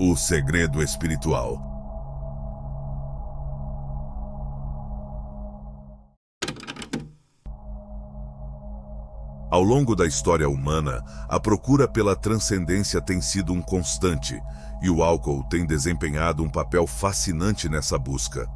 O segredo espiritual. Ao longo da história humana, a procura pela transcendência tem sido um constante, e o álcool tem desempenhado um papel fascinante nessa busca.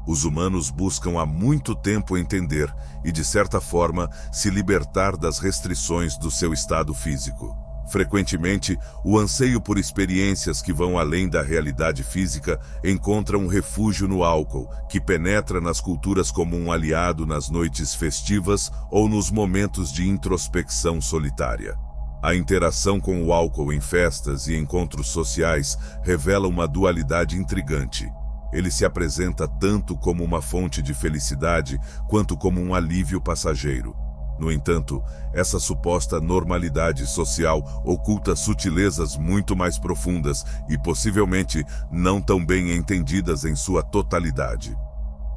Os humanos buscam há muito tempo entender e, de certa forma, se libertar das restrições do seu estado físico. Frequentemente, o anseio por experiências que vão além da realidade física encontra um refúgio no álcool, que penetra nas culturas como um aliado nas noites festivas ou nos momentos de introspecção solitária. A interação com o álcool em festas e encontros sociais revela uma dualidade intrigante. Ele se apresenta tanto como uma fonte de felicidade quanto como um alívio passageiro. No entanto, essa suposta normalidade social oculta sutilezas muito mais profundas e possivelmente não tão bem entendidas em sua totalidade.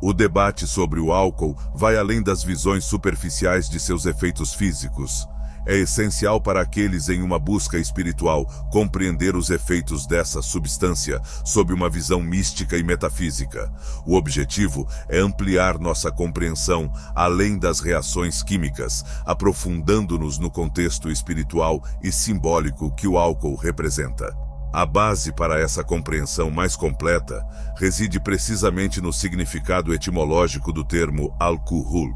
O debate sobre o álcool vai além das visões superficiais de seus efeitos físicos. É essencial para aqueles em uma busca espiritual compreender os efeitos dessa substância sob uma visão mística e metafísica. O objetivo é ampliar nossa compreensão além das reações químicas, aprofundando-nos no contexto espiritual e simbólico que o álcool representa. A base para essa compreensão mais completa reside precisamente no significado etimológico do termo alcohol.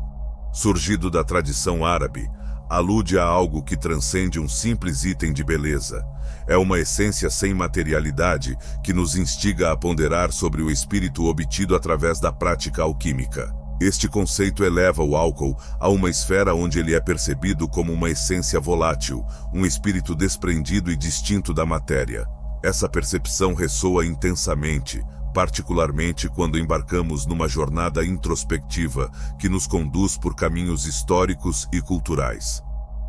Surgido da tradição árabe, alude a algo que transcende um simples item de beleza. É uma essência sem materialidade que nos instiga a ponderar sobre o espírito obtido através da prática alquímica. Este conceito eleva o álcool a uma esfera onde ele é percebido como uma essência volátil, um espírito desprendido e distinto da matéria. Essa percepção ressoa intensamente, particularmente quando embarcamos numa jornada introspectiva que nos conduz por caminhos históricos e culturais.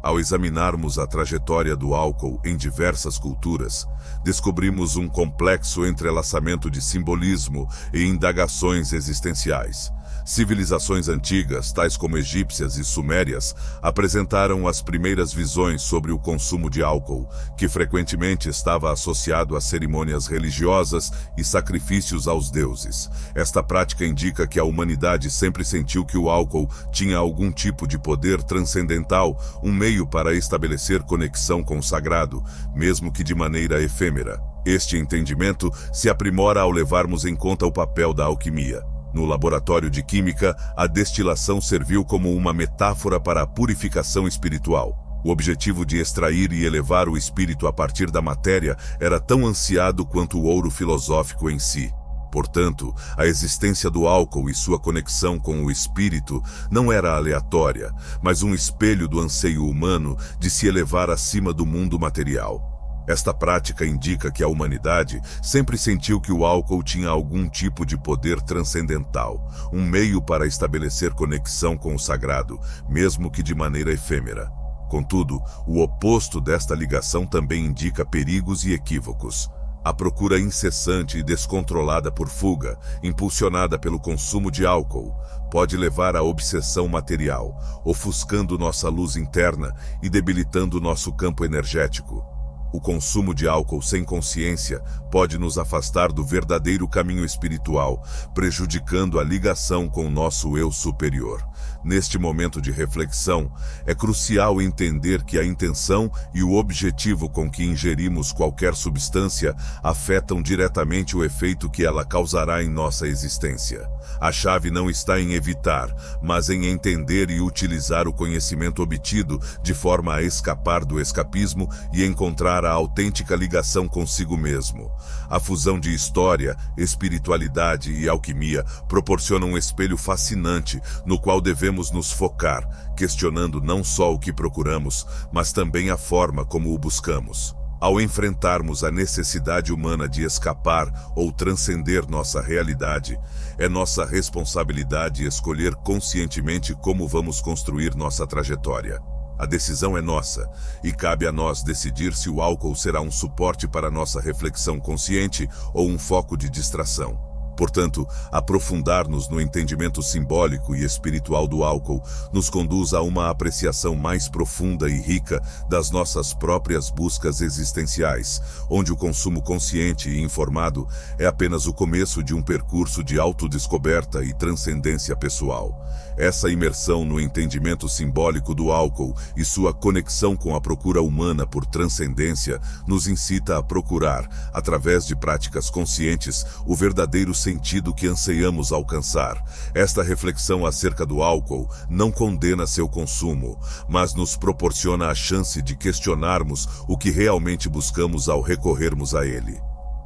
Ao examinarmos a trajetória do álcool em diversas culturas, descobrimos um complexo entrelaçamento de simbolismo e indagações existenciais. Civilizações antigas, tais como egípcias e sumérias, apresentaram as primeiras visões sobre o consumo de álcool, que frequentemente estava associado a cerimônias religiosas e sacrifícios aos deuses. Esta prática indica que a humanidade sempre sentiu que o álcool tinha algum tipo de poder transcendental, um meio para estabelecer conexão com o sagrado, mesmo que de maneira efêmera. Este entendimento se aprimora ao levarmos em conta o papel da alquimia. No laboratório de química, a destilação serviu como uma metáfora para a purificação espiritual. O objetivo de extrair e elevar o espírito a partir da matéria era tão ansiado quanto o ouro filosófico em si. Portanto, a existência do álcool e sua conexão com o espírito não era aleatória, mas um espelho do anseio humano de se elevar acima do mundo material. Esta prática indica que a humanidade sempre sentiu que o álcool tinha algum tipo de poder transcendental, um meio para estabelecer conexão com o sagrado, mesmo que de maneira efêmera. Contudo, o oposto desta ligação também indica perigos e equívocos. A procura incessante e descontrolada por fuga, impulsionada pelo consumo de álcool, pode levar à obsessão material, ofuscando nossa luz interna e debilitando nosso campo energético. O consumo de álcool sem consciência pode nos afastar do verdadeiro caminho espiritual, prejudicando a ligação com o nosso eu superior. Neste momento de reflexão, é crucial entender que a intenção e o objetivo com que ingerimos qualquer substância afetam diretamente o efeito que ela causará em nossa existência. A chave não está em evitar, mas em entender e utilizar o conhecimento obtido de forma a escapar do escapismo e encontrar a autêntica ligação consigo mesmo. A fusão de história, espiritualidade e alquimia proporciona um espelho fascinante no qual devemos nos focar, questionando não só o que procuramos, mas também a forma como o buscamos. Ao enfrentarmos a necessidade humana de escapar ou transcender nossa realidade, é nossa responsabilidade escolher conscientemente como vamos construir nossa trajetória. A decisão é nossa, e cabe a nós decidir se o álcool será um suporte para nossa reflexão consciente ou um foco de distração. Portanto, aprofundar-nos no entendimento simbólico e espiritual do álcool nos conduz a uma apreciação mais profunda e rica das nossas próprias buscas existenciais, onde o consumo consciente e informado é apenas o começo de um percurso de autodescoberta e transcendência pessoal. Essa imersão no entendimento simbólico do álcool e sua conexão com a procura humana por transcendência nos incita a procurar, através de práticas conscientes, o verdadeiro sentido que anseiamos alcançar. Esta reflexão acerca do álcool não condena seu consumo, mas nos proporciona a chance de questionarmos o que realmente buscamos ao recorrermos a ele.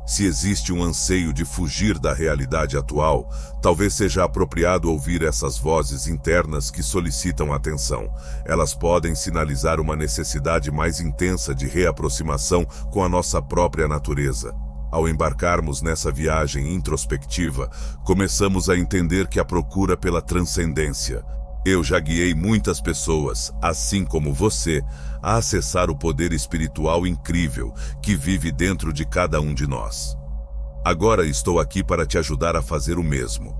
Se existe um anseio de fugir da realidade atual, talvez seja apropriado ouvir essas vozes internas que solicitam atenção. Elas podem sinalizar uma necessidade mais intensa de reaproximação com a nossa própria natureza. Ao embarcarmos nessa viagem introspectiva, começamos a entender que a procura pela transcendência. Eu já guiei muitas pessoas, assim como você, a acessar o poder espiritual incrível que vive dentro de cada um de nós. Agora estou aqui para te ajudar a fazer o mesmo.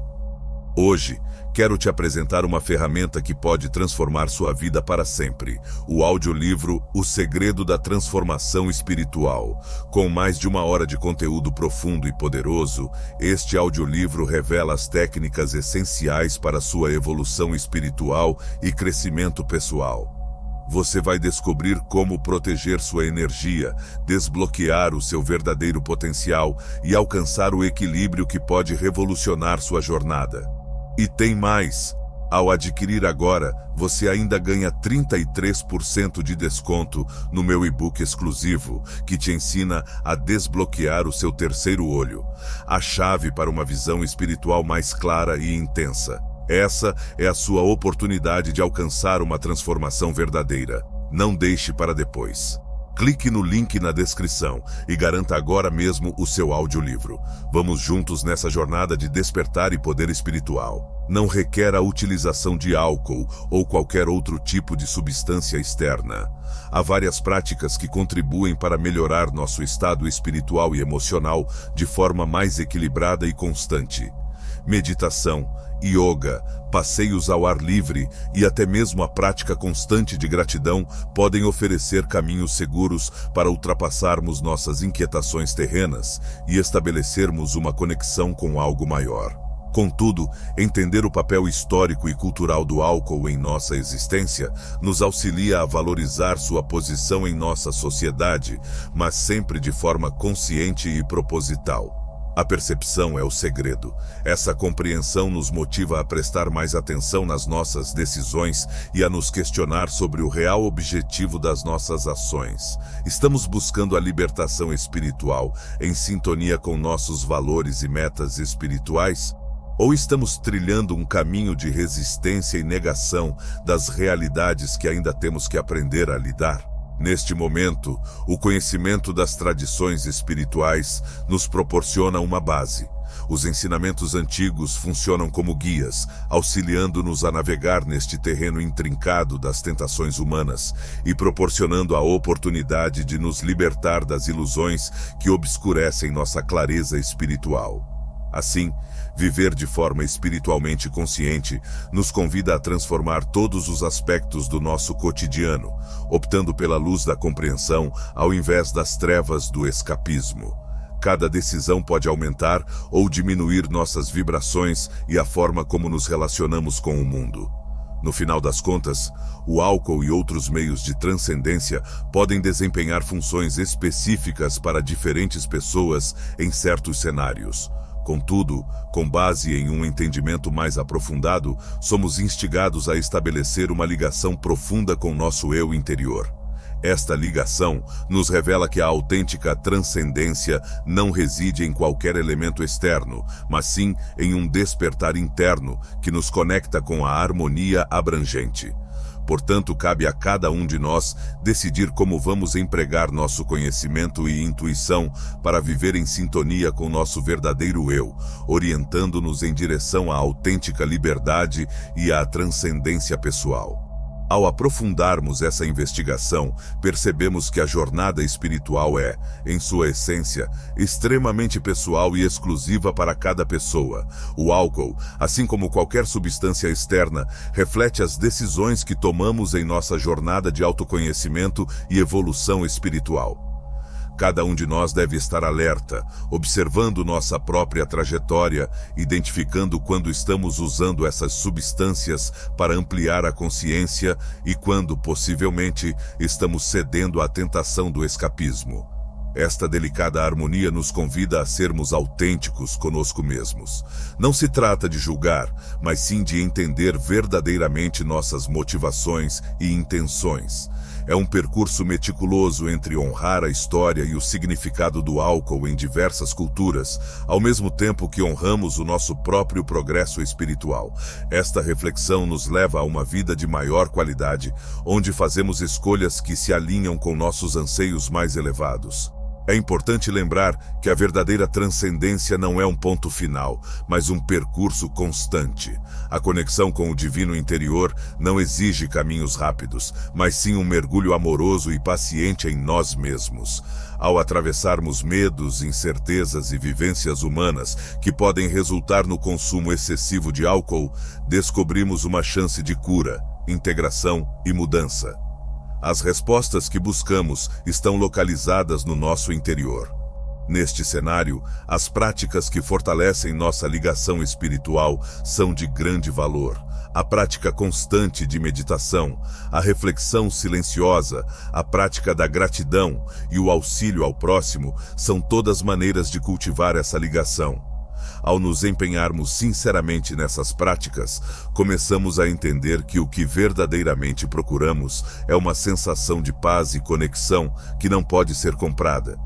Hoje, quero te apresentar uma ferramenta que pode transformar sua vida para sempre. O audiolivro O Segredo da Transformação Espiritual. Com mais de 1 hora de conteúdo profundo e poderoso, este audiolivro revela as técnicas essenciais para sua evolução espiritual e crescimento pessoal. Você vai descobrir como proteger sua energia, desbloquear o seu verdadeiro potencial e alcançar o equilíbrio que pode revolucionar sua jornada. E tem mais! Ao adquirir agora, você ainda ganha 33% de desconto no meu e-book exclusivo, que te ensina a desbloquear o seu terceiro olho, a chave para uma visão espiritual mais clara e intensa. Essa é a sua oportunidade de alcançar uma transformação verdadeira. Não deixe para depois. Clique no link na descrição e garanta agora mesmo o seu audiolivro. Vamos juntos nessa jornada de despertar e poder espiritual. Não requer a utilização de álcool ou qualquer outro tipo de substância externa. Há várias práticas que contribuem para melhorar nosso estado espiritual e emocional de forma mais equilibrada e constante. Meditação, yoga, passeios ao ar livre e até mesmo a prática constante de gratidão podem oferecer caminhos seguros para ultrapassarmos nossas inquietações terrenas e estabelecermos uma conexão com algo maior. Contudo, entender o papel histórico e cultural do álcool em nossa existência nos auxilia a valorizar sua posição em nossa sociedade, mas sempre de forma consciente e proposital. A percepção é o segredo. Essa compreensão nos motiva a prestar mais atenção nas nossas decisões e a nos questionar sobre o real objetivo das nossas ações. Estamos buscando a libertação espiritual em sintonia com nossos valores e metas espirituais? Ou estamos trilhando um caminho de resistência e negação das realidades que ainda temos que aprender a lidar? Neste momento, o conhecimento das tradições espirituais nos proporciona uma base. Os ensinamentos antigos funcionam como guias, auxiliando-nos a navegar neste terreno intrincado das tentações humanas e proporcionando a oportunidade de nos libertar das ilusões que obscurecem nossa clareza espiritual. Assim, viver de forma espiritualmente consciente nos convida a transformar todos os aspectos do nosso cotidiano, optando pela luz da compreensão ao invés das trevas do escapismo. Cada decisão pode aumentar ou diminuir nossas vibrações e a forma como nos relacionamos com o mundo. No final das contas, o álcool e outros meios de transcendência podem desempenhar funções específicas para diferentes pessoas em certos cenários. Contudo, com base em um entendimento mais aprofundado, somos instigados a estabelecer uma ligação profunda com nosso eu interior. Esta ligação nos revela que a autêntica transcendência não reside em qualquer elemento externo, mas sim em um despertar interno que nos conecta com a harmonia abrangente. Portanto, cabe a cada um de nós decidir como vamos empregar nosso conhecimento e intuição para viver em sintonia com nosso verdadeiro eu, orientando-nos em direção à autêntica liberdade e à transcendência pessoal. Ao aprofundarmos essa investigação, percebemos que a jornada espiritual é, em sua essência, extremamente pessoal e exclusiva para cada pessoa. O álcool, assim como qualquer substância externa, reflete as decisões que tomamos em nossa jornada de autoconhecimento e evolução espiritual. Cada um de nós deve estar alerta, observando nossa própria trajetória, identificando quando estamos usando essas substâncias para ampliar a consciência e quando, possivelmente, estamos cedendo à tentação do escapismo. Esta delicada harmonia nos convida a sermos autênticos conosco mesmos. Não se trata de julgar, mas sim de entender verdadeiramente nossas motivações e intenções. É um percurso meticuloso entre honrar a história e o significado do álcool em diversas culturas, ao mesmo tempo que honramos o nosso próprio progresso espiritual. Esta reflexão nos leva a uma vida de maior qualidade, onde fazemos escolhas que se alinham com nossos anseios mais elevados. É importante lembrar que a verdadeira transcendência não é um ponto final, mas um percurso constante. A conexão com o divino interior não exige caminhos rápidos, mas sim um mergulho amoroso e paciente em nós mesmos. Ao atravessarmos medos, incertezas e vivências humanas que podem resultar no consumo excessivo de álcool, descobrimos uma chance de cura, integração e mudança. As respostas que buscamos estão localizadas no nosso interior. Neste cenário, as práticas que fortalecem nossa ligação espiritual são de grande valor. A prática constante de meditação, a reflexão silenciosa, a prática da gratidão e o auxílio ao próximo são todas maneiras de cultivar essa ligação. Ao nos empenharmos sinceramente nessas práticas, começamos a entender que o que verdadeiramente procuramos é uma sensação de paz e conexão que não pode ser comprada,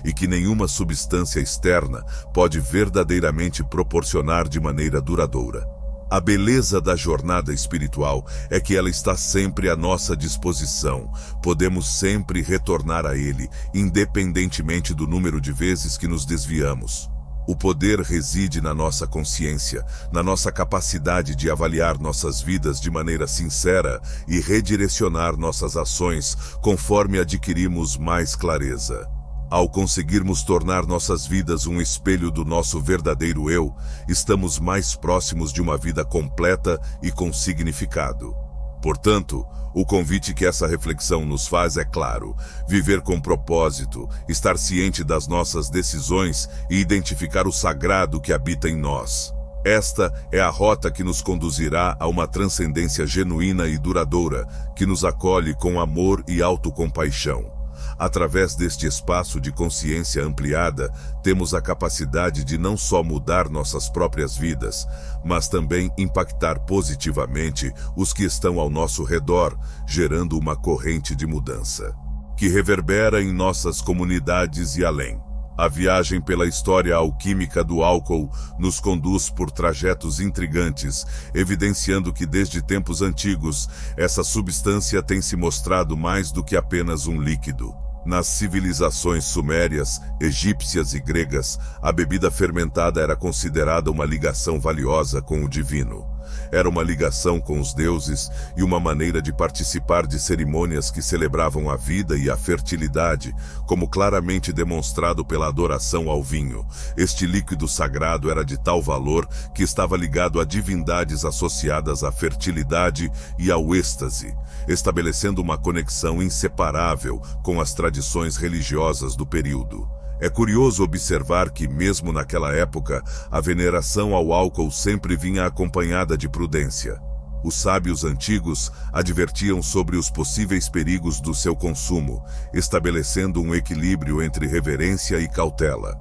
e que nenhuma substância externa pode verdadeiramente proporcionar de maneira duradoura. A beleza da jornada espiritual é que ela está sempre à nossa disposição. Podemos sempre retornar a ele, independentemente do número de vezes que nos desviamos. O poder reside na nossa consciência, na nossa capacidade de avaliar nossas vidas de maneira sincera e redirecionar nossas ações conforme adquirimos mais clareza. Ao conseguirmos tornar nossas vidas um espelho do nosso verdadeiro eu, estamos mais próximos de uma vida completa e com significado. Portanto, o convite que essa reflexão nos faz é claro: viver com propósito, estar ciente das nossas decisões e identificar o sagrado que habita em nós. Esta é a rota que nos conduzirá a uma transcendência genuína e duradoura, que nos acolhe com amor e autocompaixão. Através deste espaço de consciência ampliada, temos a capacidade de não só mudar nossas próprias vidas, mas também impactar positivamente os que estão ao nosso redor, gerando uma corrente de mudança, que reverbera em nossas comunidades e além. A viagem pela história alquímica do álcool nos conduz por trajetos intrigantes, evidenciando que desde tempos antigos, essa substância tem se mostrado mais do que apenas um líquido. Nas civilizações sumérias, egípcias e gregas, a bebida fermentada era considerada uma ligação valiosa com o divino. Era uma ligação com os deuses e uma maneira de participar de cerimônias que celebravam a vida e a fertilidade, como claramente demonstrado pela adoração ao vinho. Este líquido sagrado era de tal valor que estava ligado a divindades associadas à fertilidade e ao êxtase, estabelecendo uma conexão inseparável com as tradições religiosas do período. É curioso observar que, mesmo naquela época, a veneração ao álcool sempre vinha acompanhada de prudência. Os sábios antigos advertiam sobre os possíveis perigos do seu consumo, estabelecendo um equilíbrio entre reverência e cautela.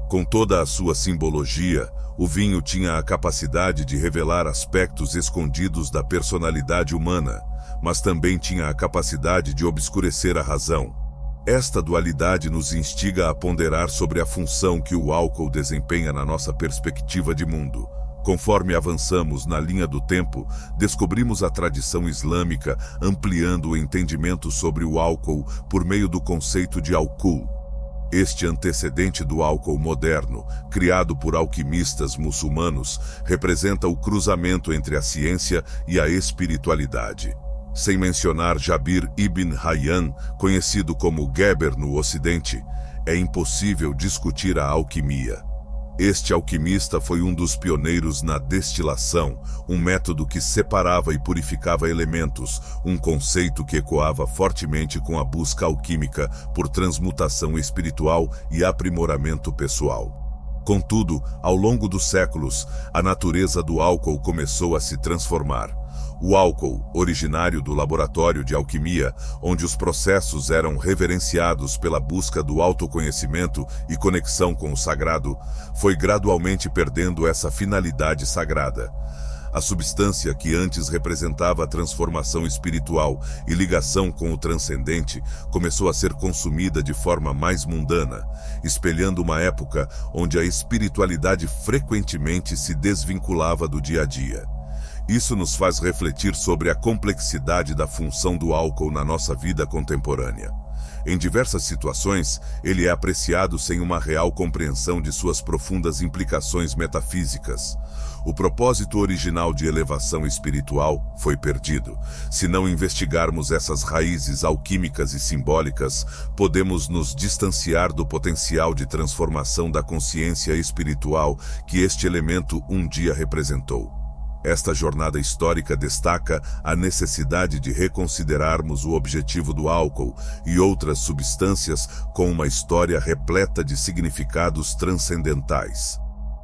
Com toda a sua simbologia, o vinho tinha a capacidade de revelar aspectos escondidos da personalidade humana, mas também tinha a capacidade de obscurecer a razão. Esta dualidade nos instiga a ponderar sobre a função que o álcool desempenha na nossa perspectiva de mundo. Conforme avançamos na linha do tempo, descobrimos a tradição islâmica ampliando o entendimento sobre o álcool por meio do conceito de alcool. Este antecedente do álcool moderno, criado por alquimistas muçulmanos, representa o cruzamento entre a ciência e a espiritualidade. Sem mencionar Jabir ibn Hayyan, conhecido como Geber no Ocidente, é impossível discutir a alquimia. Este alquimista foi um dos pioneiros na destilação, um método que separava e purificava elementos, um conceito que ecoava fortemente com a busca alquímica por transmutação espiritual e aprimoramento pessoal. Contudo, ao longo dos séculos, a natureza do álcool começou a se transformar. O álcool, originário do laboratório de alquimia, onde os processos eram reverenciados pela busca do autoconhecimento e conexão com o sagrado, foi gradualmente perdendo essa finalidade sagrada. A substância que antes representava a transformação espiritual e ligação com o transcendente começou a ser consumida de forma mais mundana, espelhando uma época onde a espiritualidade frequentemente se desvinculava do dia a dia. Isso nos faz refletir sobre a complexidade da função do álcool na nossa vida contemporânea. Em diversas situações, ele é apreciado sem uma real compreensão de suas profundas implicações metafísicas. O propósito original de elevação espiritual foi perdido. Se não investigarmos essas raízes alquímicas e simbólicas, podemos nos distanciar do potencial de transformação da consciência espiritual que este elemento um dia representou. Esta jornada histórica destaca a necessidade de reconsiderarmos o objetivo do álcool e outras substâncias com uma história repleta de significados transcendentais.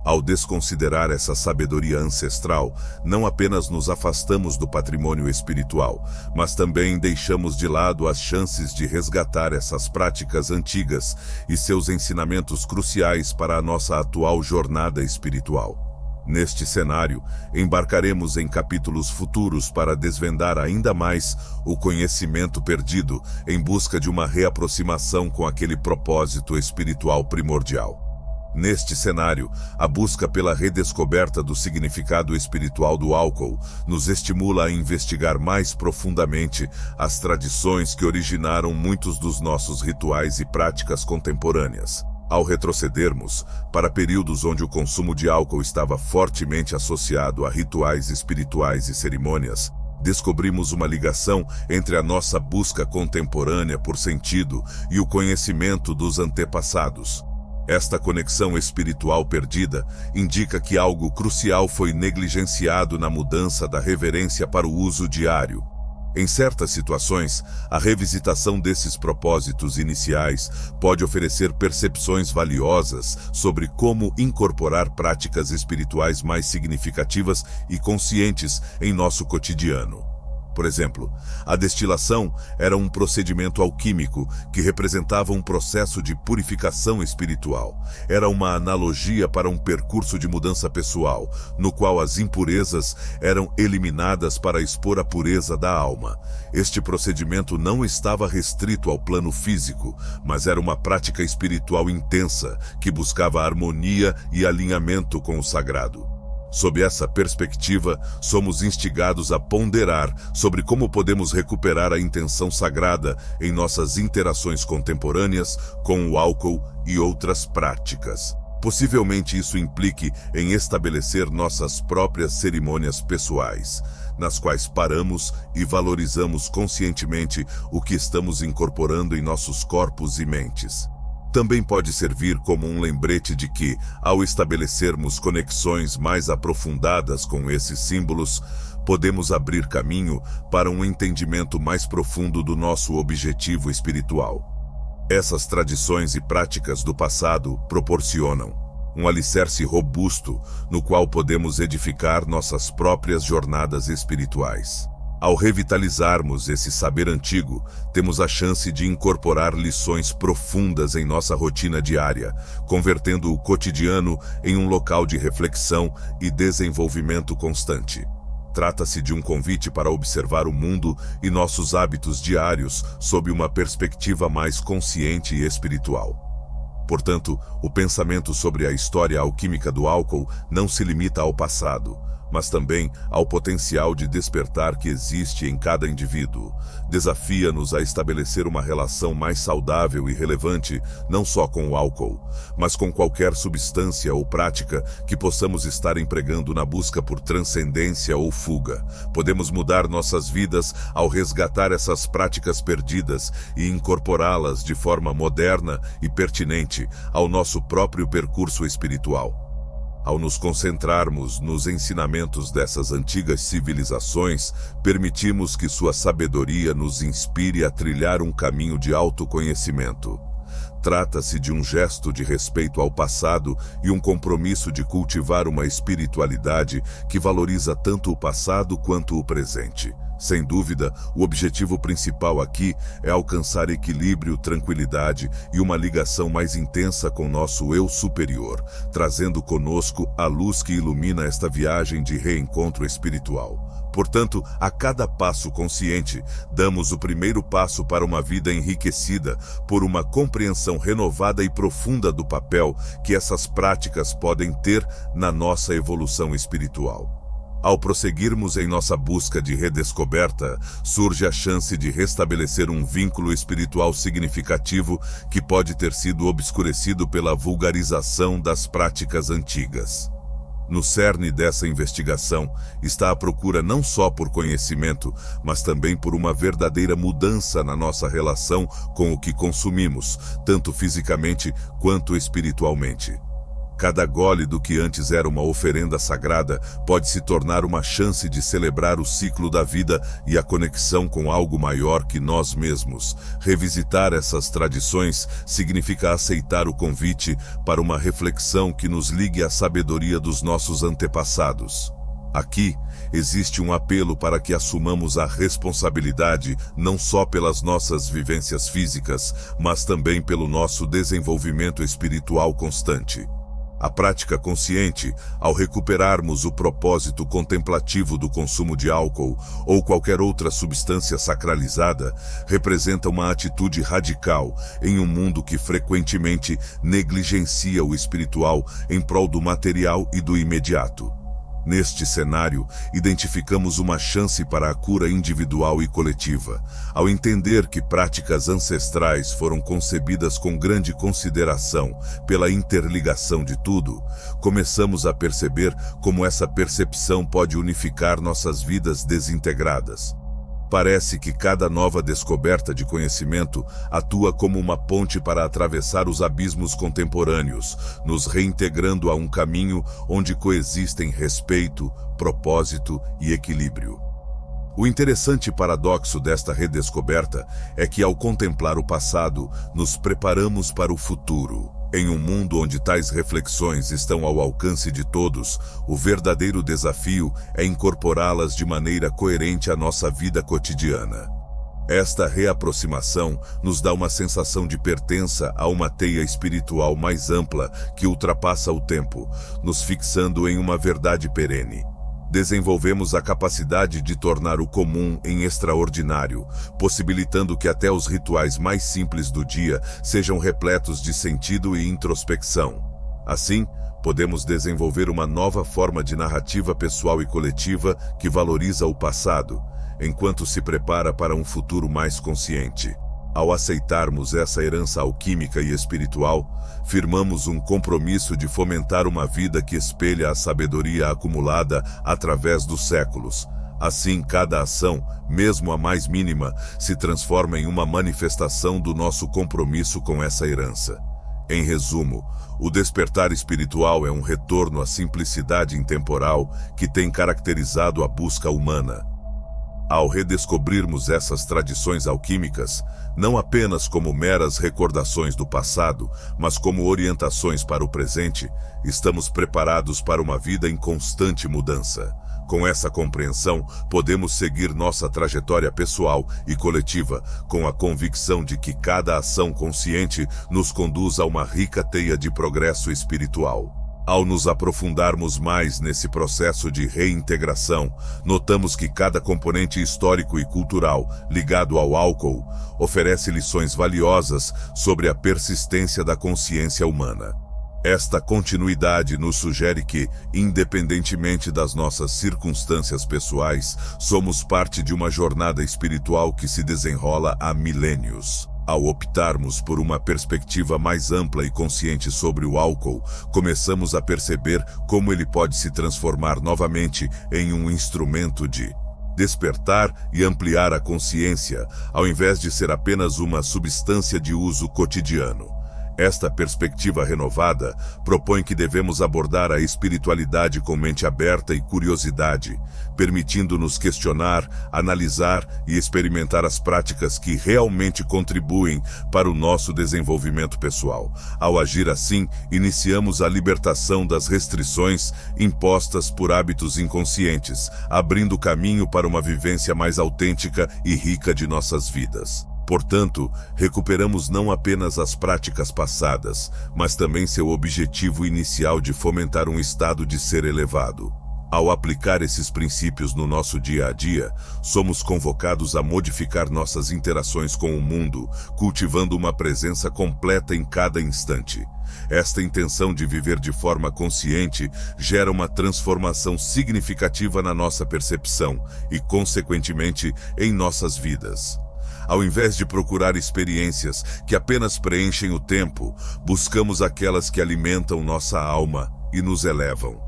Ao desconsiderar essa sabedoria ancestral, não apenas nos afastamos do patrimônio espiritual, mas também deixamos de lado as chances de resgatar essas práticas antigas e seus ensinamentos cruciais para a nossa atual jornada espiritual. Neste cenário, embarcaremos em capítulos futuros para desvendar ainda mais o conhecimento perdido em busca de uma reaproximação com aquele propósito espiritual primordial. Neste cenário, a busca pela redescoberta do significado espiritual do álcool nos estimula a investigar mais profundamente as tradições que originaram muitos dos nossos rituais e práticas contemporâneas. Ao retrocedermos para períodos onde o consumo de álcool estava fortemente associado a rituais espirituais e cerimônias, descobrimos uma ligação entre a nossa busca contemporânea por sentido e o conhecimento dos antepassados. Esta conexão espiritual perdida indica que algo crucial foi negligenciado na mudança da reverência para o uso diário. Em certas situações, a revisitação desses propósitos iniciais pode oferecer percepções valiosas sobre como incorporar práticas espirituais mais significativas e conscientes em nosso cotidiano. Por exemplo, a destilação era um procedimento alquímico que representava um processo de purificação espiritual. Era uma analogia para um percurso de mudança pessoal, no qual as impurezas eram eliminadas para expor a pureza da alma. Este procedimento não estava restrito ao plano físico, mas era uma prática espiritual intensa que buscava harmonia e alinhamento com o sagrado. Sob essa perspectiva, somos instigados a ponderar sobre como podemos recuperar a intenção sagrada em nossas interações contemporâneas com o álcool e outras práticas. Possivelmente isso implique em estabelecer nossas próprias cerimônias pessoais, nas quais paramos e valorizamos conscientemente o que estamos incorporando em nossos corpos e mentes. Também pode servir como um lembrete de que, ao estabelecermos conexões mais aprofundadas com esses símbolos, podemos abrir caminho para um entendimento mais profundo do nosso objetivo espiritual. Essas tradições e práticas do passado proporcionam um alicerce robusto no qual podemos edificar nossas próprias jornadas espirituais. Ao revitalizarmos esse saber antigo, temos a chance de incorporar lições profundas em nossa rotina diária, convertendo o cotidiano em um local de reflexão e desenvolvimento constante. Trata-se de um convite para observar o mundo e nossos hábitos diários sob uma perspectiva mais consciente e espiritual. Portanto, o pensamento sobre a história alquímica do álcool não se limita ao passado, mas também ao potencial de despertar que existe em cada indivíduo. Desafia-nos a estabelecer uma relação mais saudável e relevante, não só com o álcool, mas com qualquer substância ou prática que possamos estar empregando na busca por transcendência ou fuga. Podemos mudar nossas vidas ao resgatar essas práticas perdidas e incorporá-las de forma moderna e pertinente ao nosso próprio percurso espiritual. Ao nos concentrarmos nos ensinamentos dessas antigas civilizações, permitimos que sua sabedoria nos inspire a trilhar um caminho de autoconhecimento. Trata-se de um gesto de respeito ao passado e um compromisso de cultivar uma espiritualidade que valoriza tanto o passado quanto o presente. Sem dúvida, o objetivo principal aqui é alcançar equilíbrio, tranquilidade e uma ligação mais intensa com nosso eu superior, trazendo conosco a luz que ilumina esta viagem de reencontro espiritual. Portanto, a cada passo consciente, damos o primeiro passo para uma vida enriquecida por uma compreensão renovada e profunda do papel que essas práticas podem ter na nossa evolução espiritual. Ao prosseguirmos em nossa busca de redescoberta, surge a chance de restabelecer um vínculo espiritual significativo que pode ter sido obscurecido pela vulgarização das práticas antigas. No cerne dessa investigação está a procura não só por conhecimento, mas também por uma verdadeira mudança na nossa relação com o que consumimos, tanto fisicamente quanto espiritualmente. Cada gole do que antes era uma oferenda sagrada pode se tornar uma chance de celebrar o ciclo da vida e a conexão com algo maior que nós mesmos. Revisitar essas tradições significa aceitar o convite para uma reflexão que nos ligue à sabedoria dos nossos antepassados. Aqui, existe um apelo para que assumamos a responsabilidade não só pelas nossas vivências físicas, mas também pelo nosso desenvolvimento espiritual constante. A prática consciente, ao recuperarmos o propósito contemplativo do consumo de álcool ou qualquer outra substância sacralizada, representa uma atitude radical em um mundo que frequentemente negligencia o espiritual em prol do material e do imediato. Neste cenário, identificamos uma chance para a cura individual e coletiva. Ao entender que práticas ancestrais foram concebidas com grande consideração pela interligação de tudo, começamos a perceber como essa percepção pode unificar nossas vidas desintegradas. Parece que cada nova descoberta de conhecimento atua como uma ponte para atravessar os abismos contemporâneos, nos reintegrando a um caminho onde coexistem respeito, propósito e equilíbrio. O interessante paradoxo desta redescoberta é que, ao contemplar o passado, nos preparamos para o futuro. Em um mundo onde tais reflexões estão ao alcance de todos, o verdadeiro desafio é incorporá-las de maneira coerente à nossa vida cotidiana. Esta reaproximação nos dá uma sensação de pertença a uma teia espiritual mais ampla que ultrapassa o tempo, nos fixando em uma verdade perene. Desenvolvemos a capacidade de tornar o comum em extraordinário, possibilitando que até os rituais mais simples do dia sejam repletos de sentido e introspecção. Assim, podemos desenvolver uma nova forma de narrativa pessoal e coletiva que valoriza o passado, enquanto se prepara para um futuro mais consciente. Ao aceitarmos essa herança alquímica e espiritual, firmamos um compromisso de fomentar uma vida que espelha a sabedoria acumulada através dos séculos. Assim, cada ação, mesmo a mais mínima, se transforma em uma manifestação do nosso compromisso com essa herança. Em resumo, o despertar espiritual é um retorno à simplicidade intemporal que tem caracterizado a busca humana. Ao redescobrirmos essas tradições alquímicas, não apenas como meras recordações do passado, mas como orientações para o presente, estamos preparados para uma vida em constante mudança. Com essa compreensão, podemos seguir nossa trajetória pessoal e coletiva, com a convicção de que cada ação consciente nos conduz a uma rica teia de progresso espiritual. Ao nos aprofundarmos mais nesse processo de reintegração, notamos que cada componente histórico e cultural ligado ao álcool oferece lições valiosas sobre a persistência da consciência humana. Esta continuidade nos sugere que, independentemente das nossas circunstâncias pessoais, somos parte de uma jornada espiritual que se desenrola há milênios. Ao optarmos por uma perspectiva mais ampla e consciente sobre o álcool, começamos a perceber como ele pode se transformar novamente em um instrumento de despertar e ampliar a consciência, ao invés de ser apenas uma substância de uso cotidiano. Esta perspectiva renovada propõe que devemos abordar a espiritualidade com mente aberta e curiosidade, permitindo-nos questionar, analisar e experimentar as práticas que realmente contribuem para o nosso desenvolvimento pessoal. Ao agir assim, iniciamos a libertação das restrições impostas por hábitos inconscientes, abrindo caminho para uma vivência mais autêntica e rica de nossas vidas. Portanto, recuperamos não apenas as práticas passadas, mas também seu objetivo inicial de fomentar um estado de ser elevado. Ao aplicar esses princípios no nosso dia a dia, somos convocados a modificar nossas interações com o mundo, cultivando uma presença completa em cada instante. Esta intenção de viver de forma consciente gera uma transformação significativa na nossa percepção e, consequentemente, em nossas vidas. Ao invés de procurar experiências que apenas preenchem o tempo, buscamos aquelas que alimentam nossa alma e nos elevam.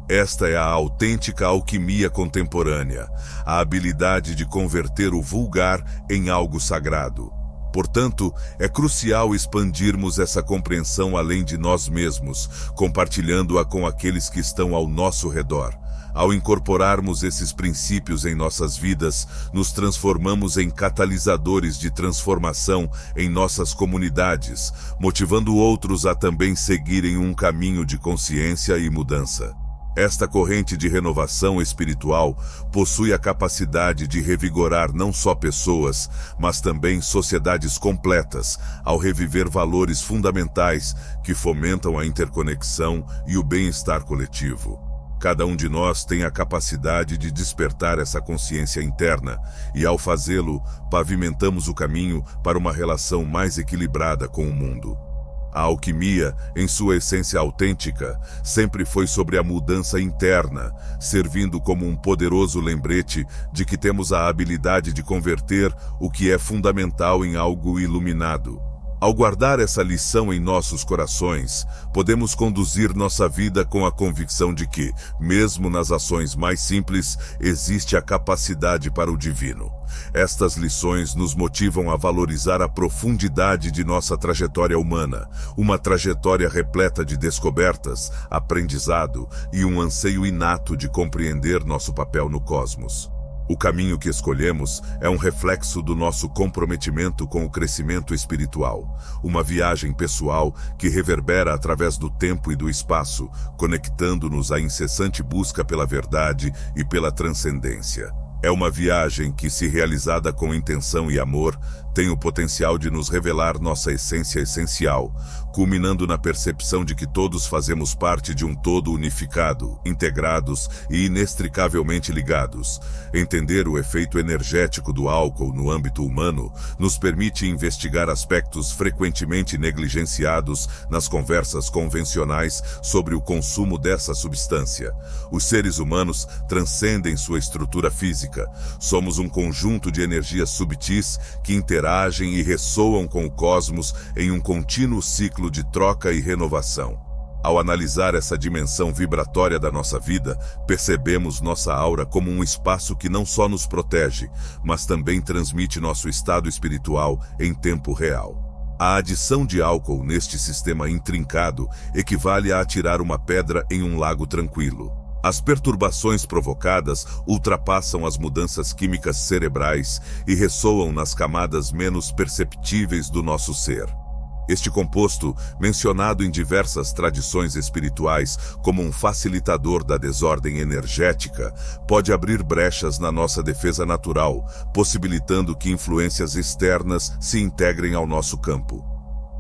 Esta é a autêntica alquimia contemporânea, a habilidade de converter o vulgar em algo sagrado. Portanto, é crucial expandirmos essa compreensão além de nós mesmos, compartilhando-a com aqueles que estão ao nosso redor. Ao incorporarmos esses princípios em nossas vidas, nos transformamos em catalisadores de transformação em nossas comunidades, motivando outros a também seguirem um caminho de consciência e mudança. Esta corrente de renovação espiritual possui a capacidade de revigorar não só pessoas, mas também sociedades completas, ao reviver valores fundamentais que fomentam a interconexão e o bem-estar coletivo. Cada um de nós tem a capacidade de despertar essa consciência interna e, ao fazê-lo, pavimentamos o caminho para uma relação mais equilibrada com o mundo. A alquimia, em sua essência autêntica, sempre foi sobre a mudança interna, servindo como um poderoso lembrete de que temos a habilidade de converter o que é fundamental em algo iluminado. Ao guardar essa lição em nossos corações, podemos conduzir nossa vida com a convicção de que, mesmo nas ações mais simples, existe a capacidade para o divino. Estas lições nos motivam a valorizar a profundidade de nossa trajetória humana, uma trajetória repleta de descobertas, aprendizado e um anseio inato de compreender nosso papel no cosmos. O caminho que escolhemos é um reflexo do nosso comprometimento com o crescimento espiritual, uma viagem pessoal que reverbera através do tempo e do espaço, conectando-nos à incessante busca pela verdade e pela transcendência. É uma viagem que, se realizada com intenção e amor, tem o potencial de nos revelar nossa essência essencial, culminando na percepção de que todos fazemos parte de um todo unificado, integrados e inextricavelmente ligados. Entender o efeito energético do álcool no âmbito humano nos permite investigar aspectos frequentemente negligenciados nas conversas convencionais sobre o consumo dessa substância. Os seres humanos transcendem sua estrutura física. Somos um conjunto de energias subtis que interagem e ressoam com o cosmos em um contínuo ciclo de troca e renovação. Ao analisar essa dimensão vibratória da nossa vida, percebemos nossa aura como um espaço que não só nos protege, mas também transmite nosso estado espiritual em tempo real. A adição de álcool neste sistema intrincado equivale a atirar uma pedra em um lago tranquilo. As perturbações provocadas ultrapassam as mudanças químicas cerebrais e ressoam nas camadas menos perceptíveis do nosso ser. Este composto, mencionado em diversas tradições espirituais como um facilitador da desordem energética, pode abrir brechas na nossa defesa natural, possibilitando que influências externas se integrem ao nosso campo.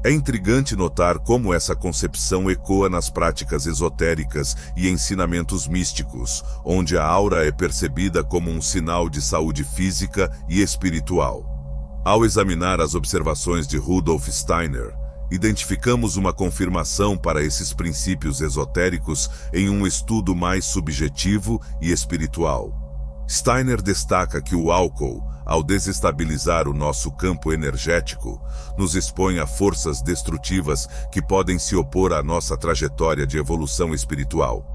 É intrigante notar como essa concepção ecoa nas práticas esotéricas e ensinamentos místicos, onde a aura é percebida como um sinal de saúde física e espiritual. Ao examinar as observações de Rudolf Steiner, Identificamos uma confirmação para esses princípios esotéricos em um estudo mais subjetivo e espiritual. Steiner destaca que o álcool, ao desestabilizar o nosso campo energético, nos expõe a forças destrutivas que podem se opor à nossa trajetória de evolução espiritual.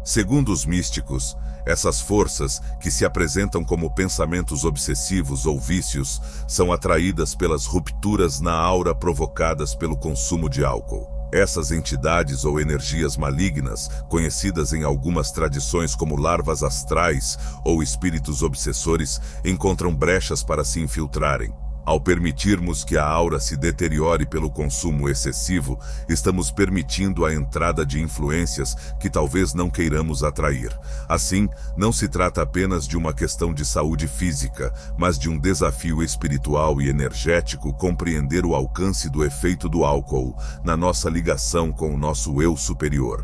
Segundo os místicos, essas forças, que se apresentam como pensamentos obsessivos ou vícios, são atraídas pelas rupturas na aura provocadas pelo consumo de álcool. Essas entidades ou energias malignas, conhecidas em algumas tradições como larvas astrais ou espíritos obsessores, encontram brechas para se infiltrarem. Ao permitirmos que a aura se deteriore pelo consumo excessivo, estamos permitindo a entrada de influências que talvez não queiramos atrair. Assim, não se trata apenas de uma questão de saúde física, mas de um desafio espiritual e energético compreender o alcance do efeito do álcool na nossa ligação com o nosso eu superior.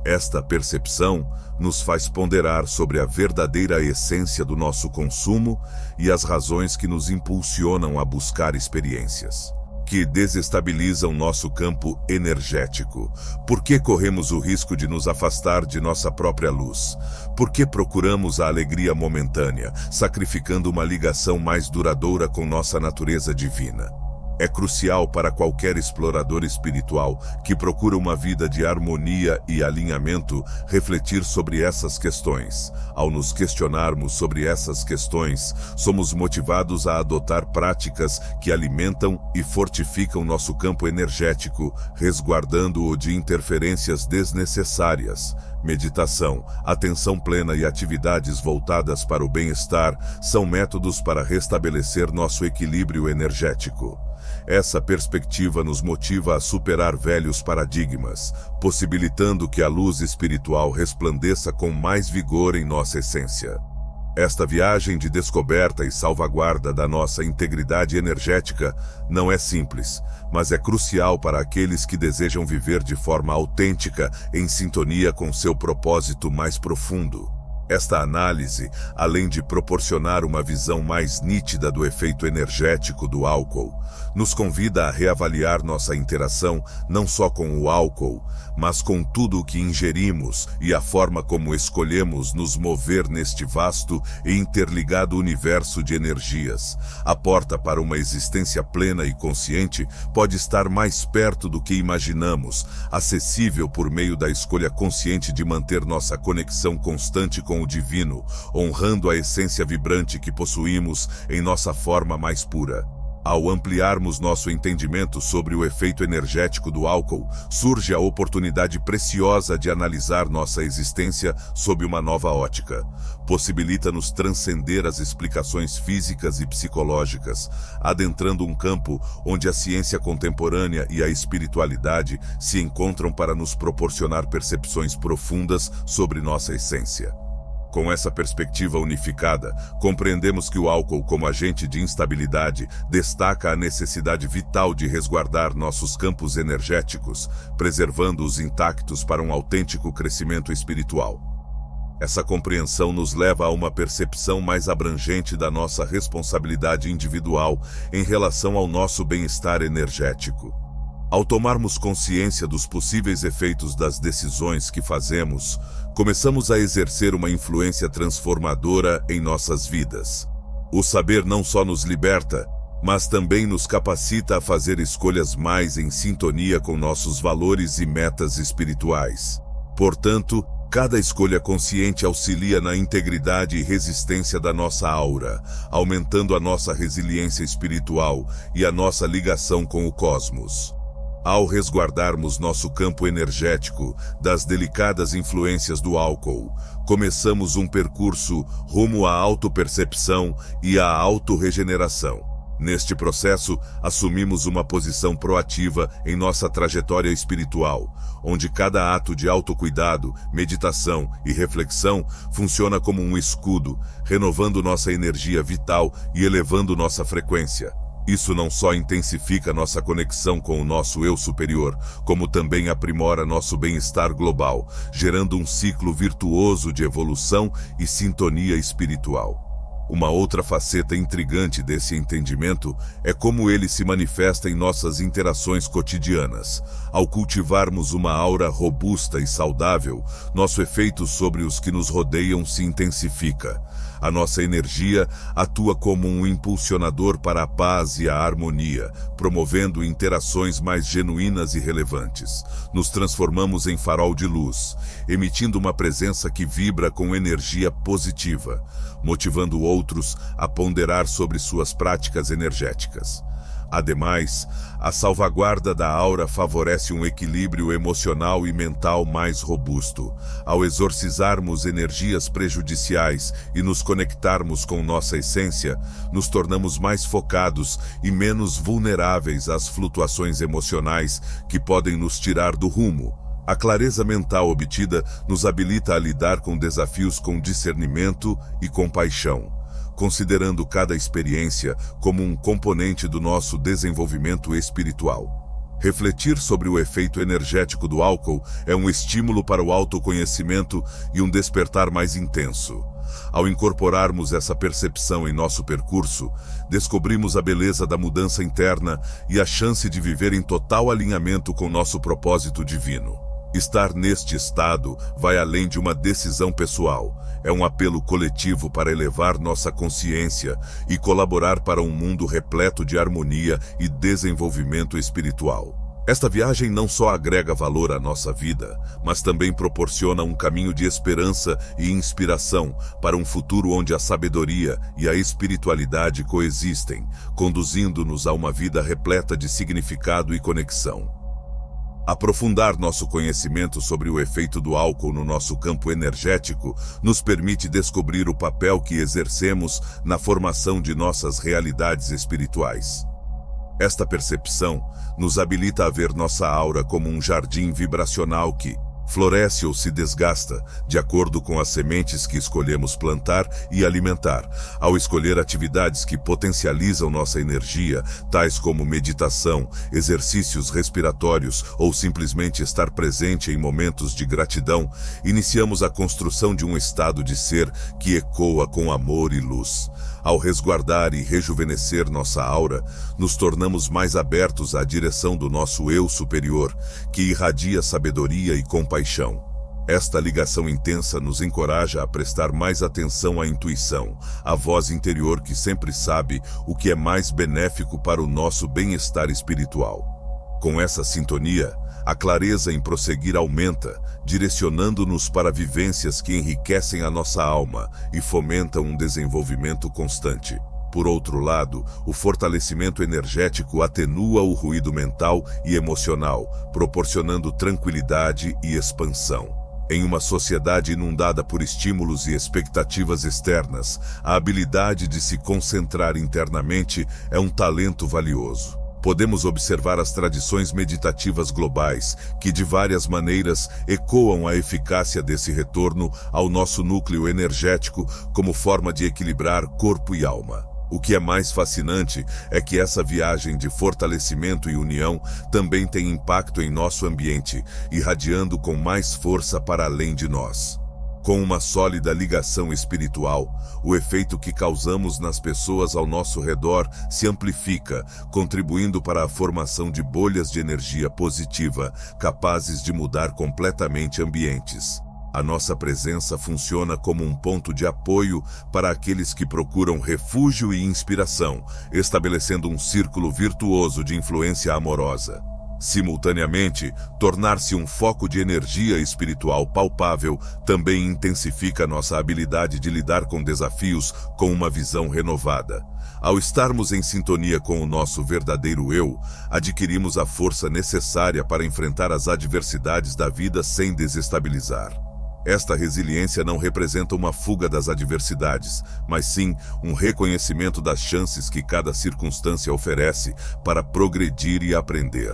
Esta percepção nos faz ponderar sobre a verdadeira essência do nosso consumo e as razões que nos impulsionam a buscar experiências que desestabilizam nosso campo energético. Por que corremos o risco de nos afastar de nossa própria luz? Por que procuramos a alegria momentânea, sacrificando uma ligação mais duradoura com nossa natureza divina? É crucial para qualquer explorador espiritual que procura uma vida de harmonia e alinhamento refletir sobre essas questões. Ao nos questionarmos sobre essas questões, somos motivados a adotar práticas que alimentam e fortificam nosso campo energético, resguardando-o de interferências desnecessárias. Meditação, atenção plena e atividades voltadas para o bem-estar são métodos para restabelecer nosso equilíbrio energético. Essa perspectiva nos motiva a superar velhos paradigmas, possibilitando que a luz espiritual resplandeça com mais vigor em nossa essência. Esta viagem de descoberta e salvaguarda da nossa integridade energética não é simples, mas é crucial para aqueles que desejam viver de forma autêntica, em sintonia com seu propósito mais profundo. Esta análise, além de proporcionar uma visão mais nítida do efeito energético do álcool, nos convida a reavaliar nossa interação não só com o álcool, mas com tudo o que ingerimos e a forma como escolhemos nos mover neste vasto e interligado universo de energias. A porta para uma existência plena e consciente pode estar mais perto do que imaginamos, acessível por meio da escolha consciente de manter nossa conexão constante com o divino, honrando a essência vibrante que possuímos em nossa forma mais pura. Ao ampliarmos nosso entendimento sobre o efeito energético do álcool, surge a oportunidade preciosa de analisar nossa existência sob uma nova ótica. Possibilita-nos transcender as explicações físicas e psicológicas, adentrando um campo onde a ciência contemporânea e a espiritualidade se encontram para nos proporcionar percepções profundas sobre nossa essência. Com essa perspectiva unificada, compreendemos que o álcool, como agente de instabilidade, destaca a necessidade vital de resguardar nossos campos energéticos, preservando-os intactos para um autêntico crescimento espiritual. Essa compreensão nos leva a uma percepção mais abrangente da nossa responsabilidade individual em relação ao nosso bem-estar energético. Ao tomarmos consciência dos possíveis efeitos das decisões que fazemos, começamos a exercer uma influência transformadora em nossas vidas. O saber não só nos liberta, mas também nos capacita a fazer escolhas mais em sintonia com nossos valores e metas espirituais. Portanto, cada escolha consciente auxilia na integridade e resistência da nossa aura, aumentando a nossa resiliência espiritual e a nossa ligação com o cosmos. Ao resguardarmos nosso campo energético das delicadas influências do álcool, começamos um percurso rumo à autopercepção e à autorregeneração. Neste processo, assumimos uma posição proativa em nossa trajetória espiritual, onde cada ato de autocuidado, meditação e reflexão funciona como um escudo, renovando nossa energia vital e elevando nossa frequência. Isso não só intensifica nossa conexão com o nosso eu superior, como também aprimora nosso bem-estar global, gerando um ciclo virtuoso de evolução e sintonia espiritual. Uma outra faceta intrigante desse entendimento é como ele se manifesta em nossas interações cotidianas. Ao cultivarmos uma aura robusta e saudável, nosso efeito sobre os que nos rodeiam se intensifica. A nossa energia atua como um impulsionador para a paz e a harmonia, promovendo interações mais genuínas e relevantes. Nos transformamos em farol de luz, emitindo uma presença que vibra com energia positiva, motivando outros a ponderar sobre suas práticas energéticas. Ademais, a salvaguarda da aura favorece um equilíbrio emocional e mental mais robusto. Ao exorcizarmos energias prejudiciais e nos conectarmos com nossa essência, nos tornamos mais focados e menos vulneráveis às flutuações emocionais que podem nos tirar do rumo. A clareza mental obtida nos habilita a lidar com desafios com discernimento e compaixão, considerando cada experiência como um componente do nosso desenvolvimento espiritual. Refletir sobre o efeito energético do álcool é um estímulo para o autoconhecimento e um despertar mais intenso. Ao incorporarmos essa percepção em nosso percurso, descobrimos a beleza da mudança interna e a chance de viver em total alinhamento com nosso propósito divino. Estar neste estado vai além de uma decisão pessoal. É um apelo coletivo para elevar nossa consciência e colaborar para um mundo repleto de harmonia e desenvolvimento espiritual. Esta viagem não só agrega valor à nossa vida, mas também proporciona um caminho de esperança e inspiração para um futuro onde a sabedoria e a espiritualidade coexistem, conduzindo-nos a uma vida repleta de significado e conexão. Aprofundar nosso conhecimento sobre o efeito do álcool no nosso campo energético nos permite descobrir o papel que exercemos na formação de nossas realidades espirituais. Esta percepção nos habilita a ver nossa aura como um jardim vibracional que floresce ou se desgasta de acordo com as sementes que escolhemos plantar e alimentar. Ao escolher atividades que potencializam nossa energia, tais como meditação, exercícios respiratórios ou simplesmente estar presente em momentos de gratidão, iniciamos a construção de um estado de ser que ecoa com amor e luz. Ao resguardar e rejuvenescer nossa aura, nos tornamos mais abertos à direção do nosso eu superior, que irradia sabedoria e compaixão. Esta ligação intensa nos encoraja a prestar mais atenção à intuição, à voz interior que sempre sabe o que é mais benéfico para o nosso bem-estar espiritual. Com essa sintonia, a clareza em prosseguir aumenta, direcionando-nos para vivências que enriquecem a nossa alma e fomentam um desenvolvimento constante. Por outro lado, o fortalecimento energético atenua o ruído mental e emocional, proporcionando tranquilidade e expansão. Em uma sociedade inundada por estímulos e expectativas externas, a habilidade de se concentrar internamente é um talento valioso. Podemos observar as tradições meditativas globais, que de várias maneiras ecoam a eficácia desse retorno ao nosso núcleo energético como forma de equilibrar corpo e alma. O que é mais fascinante é que essa viagem de fortalecimento e união também tem impacto em nosso ambiente, irradiando com mais força para além de nós. Com uma sólida ligação espiritual, o efeito que causamos nas pessoas ao nosso redor se amplifica, contribuindo para a formação de bolhas de energia positiva, capazes de mudar completamente ambientes. A nossa presença funciona como um ponto de apoio para aqueles que procuram refúgio e inspiração, estabelecendo um círculo virtuoso de influência amorosa. Simultaneamente, tornar-se um foco de energia espiritual palpável também intensifica nossa habilidade de lidar com desafios com uma visão renovada. Ao estarmos em sintonia com o nosso verdadeiro eu, adquirimos a força necessária para enfrentar as adversidades da vida sem desestabilizar. Esta resiliência não representa uma fuga das adversidades, mas sim um reconhecimento das chances que cada circunstância oferece para progredir e aprender.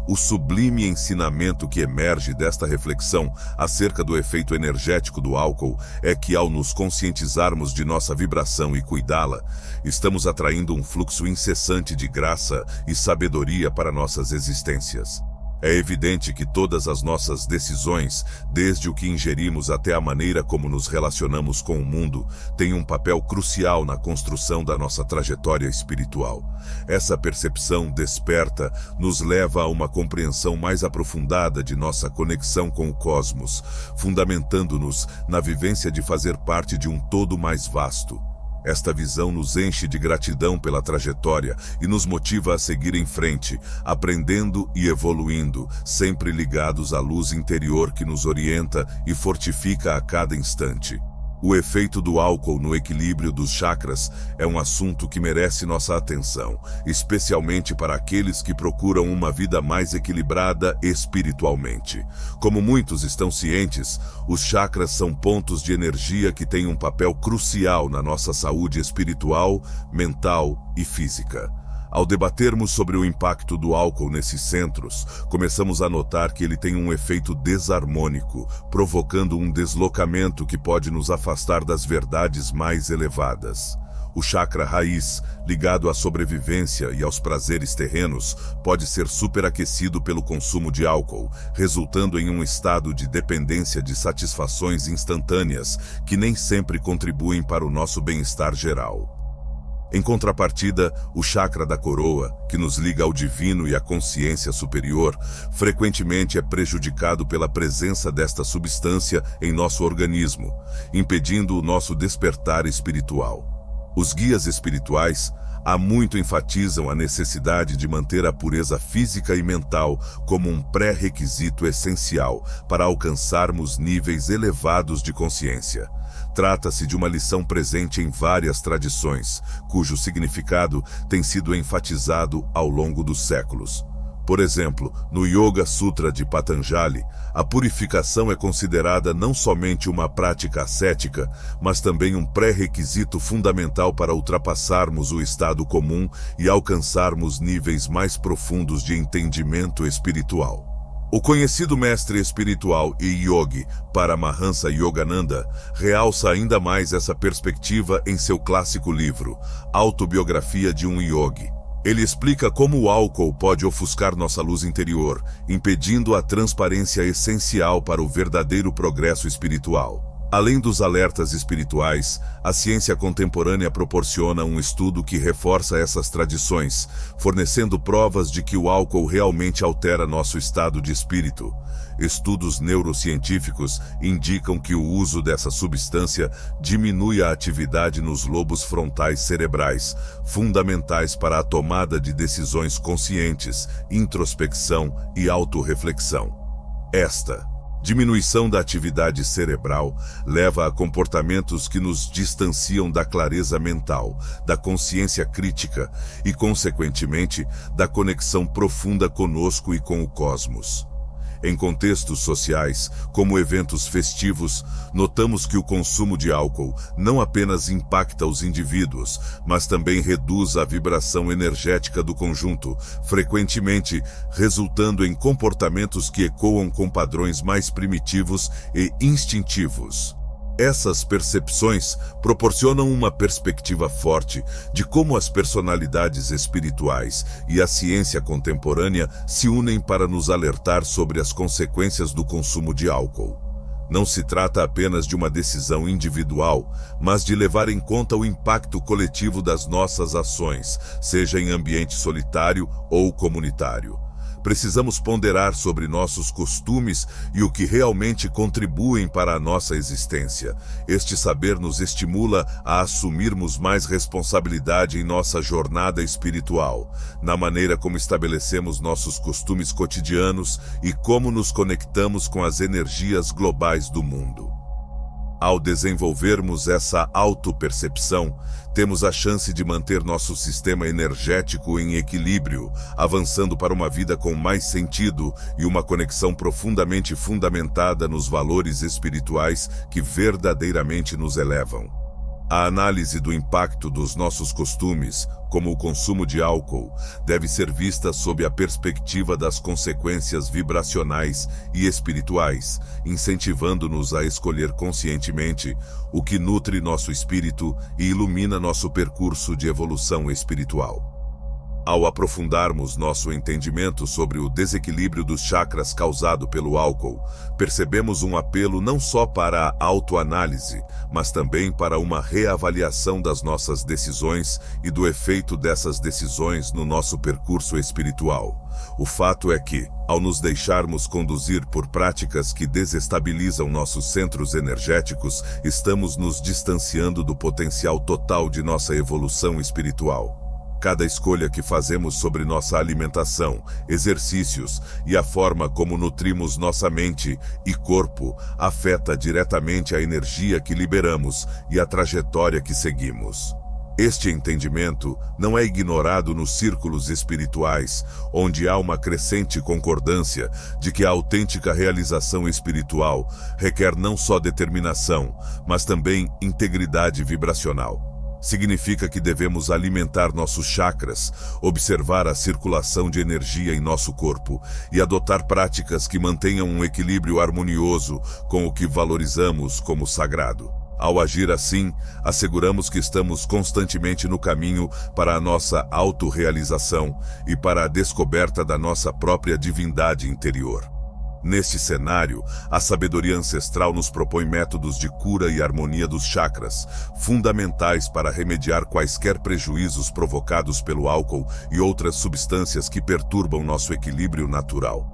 O sublime ensinamento que emerge desta reflexão acerca do efeito energético do álcool é que, ao nos conscientizarmos de nossa vibração e cuidá-la, estamos atraindo um fluxo incessante de graça e sabedoria para nossas existências. É evidente que todas as nossas decisões, desde o que ingerimos até a maneira como nos relacionamos com o mundo, têm um papel crucial na construção da nossa trajetória espiritual. Essa percepção desperta nos leva a uma compreensão mais aprofundada de nossa conexão com o cosmos, fundamentando-nos na vivência de fazer parte de um todo mais vasto. Esta visão nos enche de gratidão pela trajetória e nos motiva a seguir em frente, aprendendo e evoluindo, sempre ligados à luz interior que nos orienta e fortifica a cada instante. O efeito do álcool no equilíbrio dos chakras é um assunto que merece nossa atenção, especialmente para aqueles que procuram uma vida mais equilibrada espiritualmente. Como muitos estão cientes, os chakras são pontos de energia que têm um papel crucial na nossa saúde espiritual, mental e física. Ao debatermos sobre o impacto do álcool nesses centros, começamos a notar que ele tem um efeito desarmônico, provocando um deslocamento que pode nos afastar das verdades mais elevadas. O chakra raiz, ligado à sobrevivência e aos prazeres terrenos, pode ser superaquecido pelo consumo de álcool, resultando em um estado de dependência de satisfações instantâneas que nem sempre contribuem para o nosso bem-estar geral. Em contrapartida, o chakra da coroa, que nos liga ao divino e à consciência superior, frequentemente é prejudicado pela presença desta substância em nosso organismo, impedindo o nosso despertar espiritual. Os guias espirituais há muito enfatizam a necessidade de manter a pureza física e mental como um pré-requisito essencial para alcançarmos níveis elevados de consciência. Trata-se de uma lição presente em várias tradições, cujo significado tem sido enfatizado ao longo dos séculos. Por exemplo, no Yoga Sutra de Patanjali, a purificação é considerada não somente uma prática ascética, mas também um pré-requisito fundamental para ultrapassarmos o estado comum e alcançarmos níveis mais profundos de entendimento espiritual. O conhecido mestre espiritual e yogi Paramahansa Yogananda realça ainda mais essa perspectiva em seu clássico livro, Autobiografia de um Yogi. Ele explica como o álcool pode ofuscar nossa luz interior, impedindo a transparência essencial para o verdadeiro progresso espiritual. Além dos alertas espirituais, a ciência contemporânea proporciona um estudo que reforça essas tradições, fornecendo provas de que o álcool realmente altera nosso estado de espírito. Estudos neurocientíficos indicam que o uso dessa substância diminui a atividade nos lobos frontais cerebrais, fundamentais para a tomada de decisões conscientes, introspecção e autorreflexão. Esta diminuição da atividade cerebral leva a comportamentos que nos distanciam da clareza mental, da consciência crítica e, consequentemente, da conexão profunda conosco e com o cosmos. Em contextos sociais, como eventos festivos, notamos que o consumo de álcool não apenas impacta os indivíduos, mas também reduz a vibração energética do conjunto, frequentemente resultando em comportamentos que ecoam com padrões mais primitivos e instintivos. Essas percepções proporcionam uma perspectiva forte de como as personalidades espirituais e a ciência contemporânea se unem para nos alertar sobre as consequências do consumo de álcool. Não se trata apenas de uma decisão individual, mas de levar em conta o impacto coletivo das nossas ações, seja em ambiente solitário ou comunitário. Precisamos ponderar sobre nossos costumes e o que realmente contribuem para a nossa existência. Este saber nos estimula a assumirmos mais responsabilidade em nossa jornada espiritual, na maneira como estabelecemos nossos costumes cotidianos e como nos conectamos com as energias globais do mundo. Ao desenvolvermos essa autopercepção, temos a chance de manter nosso sistema energético em equilíbrio, avançando para uma vida com mais sentido e uma conexão profundamente fundamentada nos valores espirituais que verdadeiramente nos elevam. A análise do impacto dos nossos costumes, como o consumo de álcool, deve ser vista sob a perspectiva das consequências vibracionais e espirituais, incentivando-nos a escolher conscientemente o que nutre nosso espírito e ilumina nosso percurso de evolução espiritual. Ao aprofundarmos nosso entendimento sobre o desequilíbrio dos chakras causado pelo álcool, percebemos um apelo não só para a autoanálise, mas também para uma reavaliação das nossas decisões e do efeito dessas decisões no nosso percurso espiritual. O fato é que, ao nos deixarmos conduzir por práticas que desestabilizam nossos centros energéticos, estamos nos distanciando do potencial total de nossa evolução espiritual. Cada escolha que fazemos sobre nossa alimentação, exercícios e a forma como nutrimos nossa mente e corpo afeta diretamente a energia que liberamos e a trajetória que seguimos. Este entendimento não é ignorado nos círculos espirituais, onde há uma crescente concordância de que a autêntica realização espiritual requer não só determinação, mas também integridade vibracional. Significa que devemos alimentar nossos chakras, observar a circulação de energia em nosso corpo e adotar práticas que mantenham um equilíbrio harmonioso com o que valorizamos como sagrado. Ao agir assim, asseguramos que estamos constantemente no caminho para a nossa autorrealização e para a descoberta da nossa própria divindade interior. Neste cenário, a sabedoria ancestral nos propõe métodos de cura e harmonia dos chakras, fundamentais para remediar quaisquer prejuízos provocados pelo álcool e outras substâncias que perturbam nosso equilíbrio natural.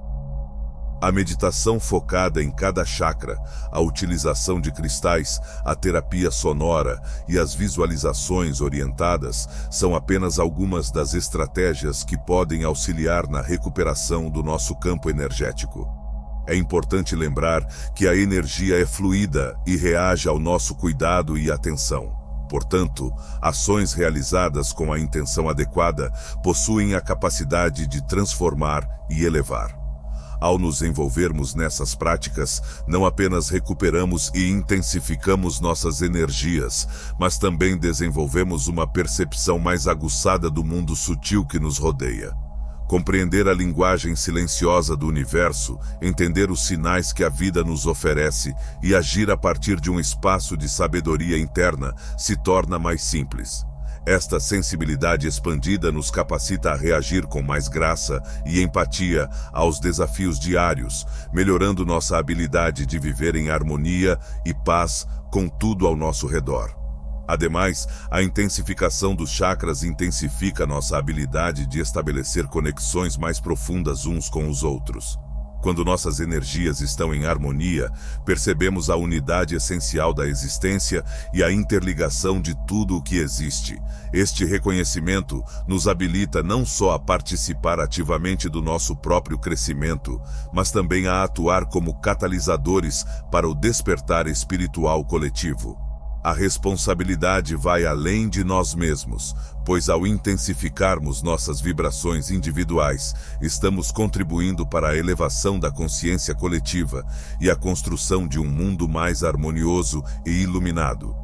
A meditação focada em cada chakra, a utilização de cristais, a terapia sonora e as visualizações orientadas são apenas algumas das estratégias que podem auxiliar na recuperação do nosso campo energético. É importante lembrar que a energia é fluida e reage ao nosso cuidado e atenção. Portanto, ações realizadas com a intenção adequada possuem a capacidade de transformar e elevar. Ao nos envolvermos nessas práticas, não apenas recuperamos e intensificamos nossas energias, mas também desenvolvemos uma percepção mais aguçada do mundo sutil que nos rodeia. Compreender a linguagem silenciosa do universo, entender os sinais que a vida nos oferece e agir a partir de um espaço de sabedoria interna se torna mais simples. Esta sensibilidade expandida nos capacita a reagir com mais graça e empatia aos desafios diários, melhorando nossa habilidade de viver em harmonia e paz com tudo ao nosso redor. Ademais, a intensificação dos chakras intensifica nossa habilidade de estabelecer conexões mais profundas uns com os outros. Quando nossas energias estão em harmonia, percebemos a unidade essencial da existência e a interligação de tudo o que existe. Este reconhecimento nos habilita não só a participar ativamente do nosso próprio crescimento, mas também a atuar como catalisadores para o despertar espiritual coletivo. A responsabilidade vai além de nós mesmos, pois ao intensificarmos nossas vibrações individuais, estamos contribuindo para a elevação da consciência coletiva e a construção de um mundo mais harmonioso e iluminado.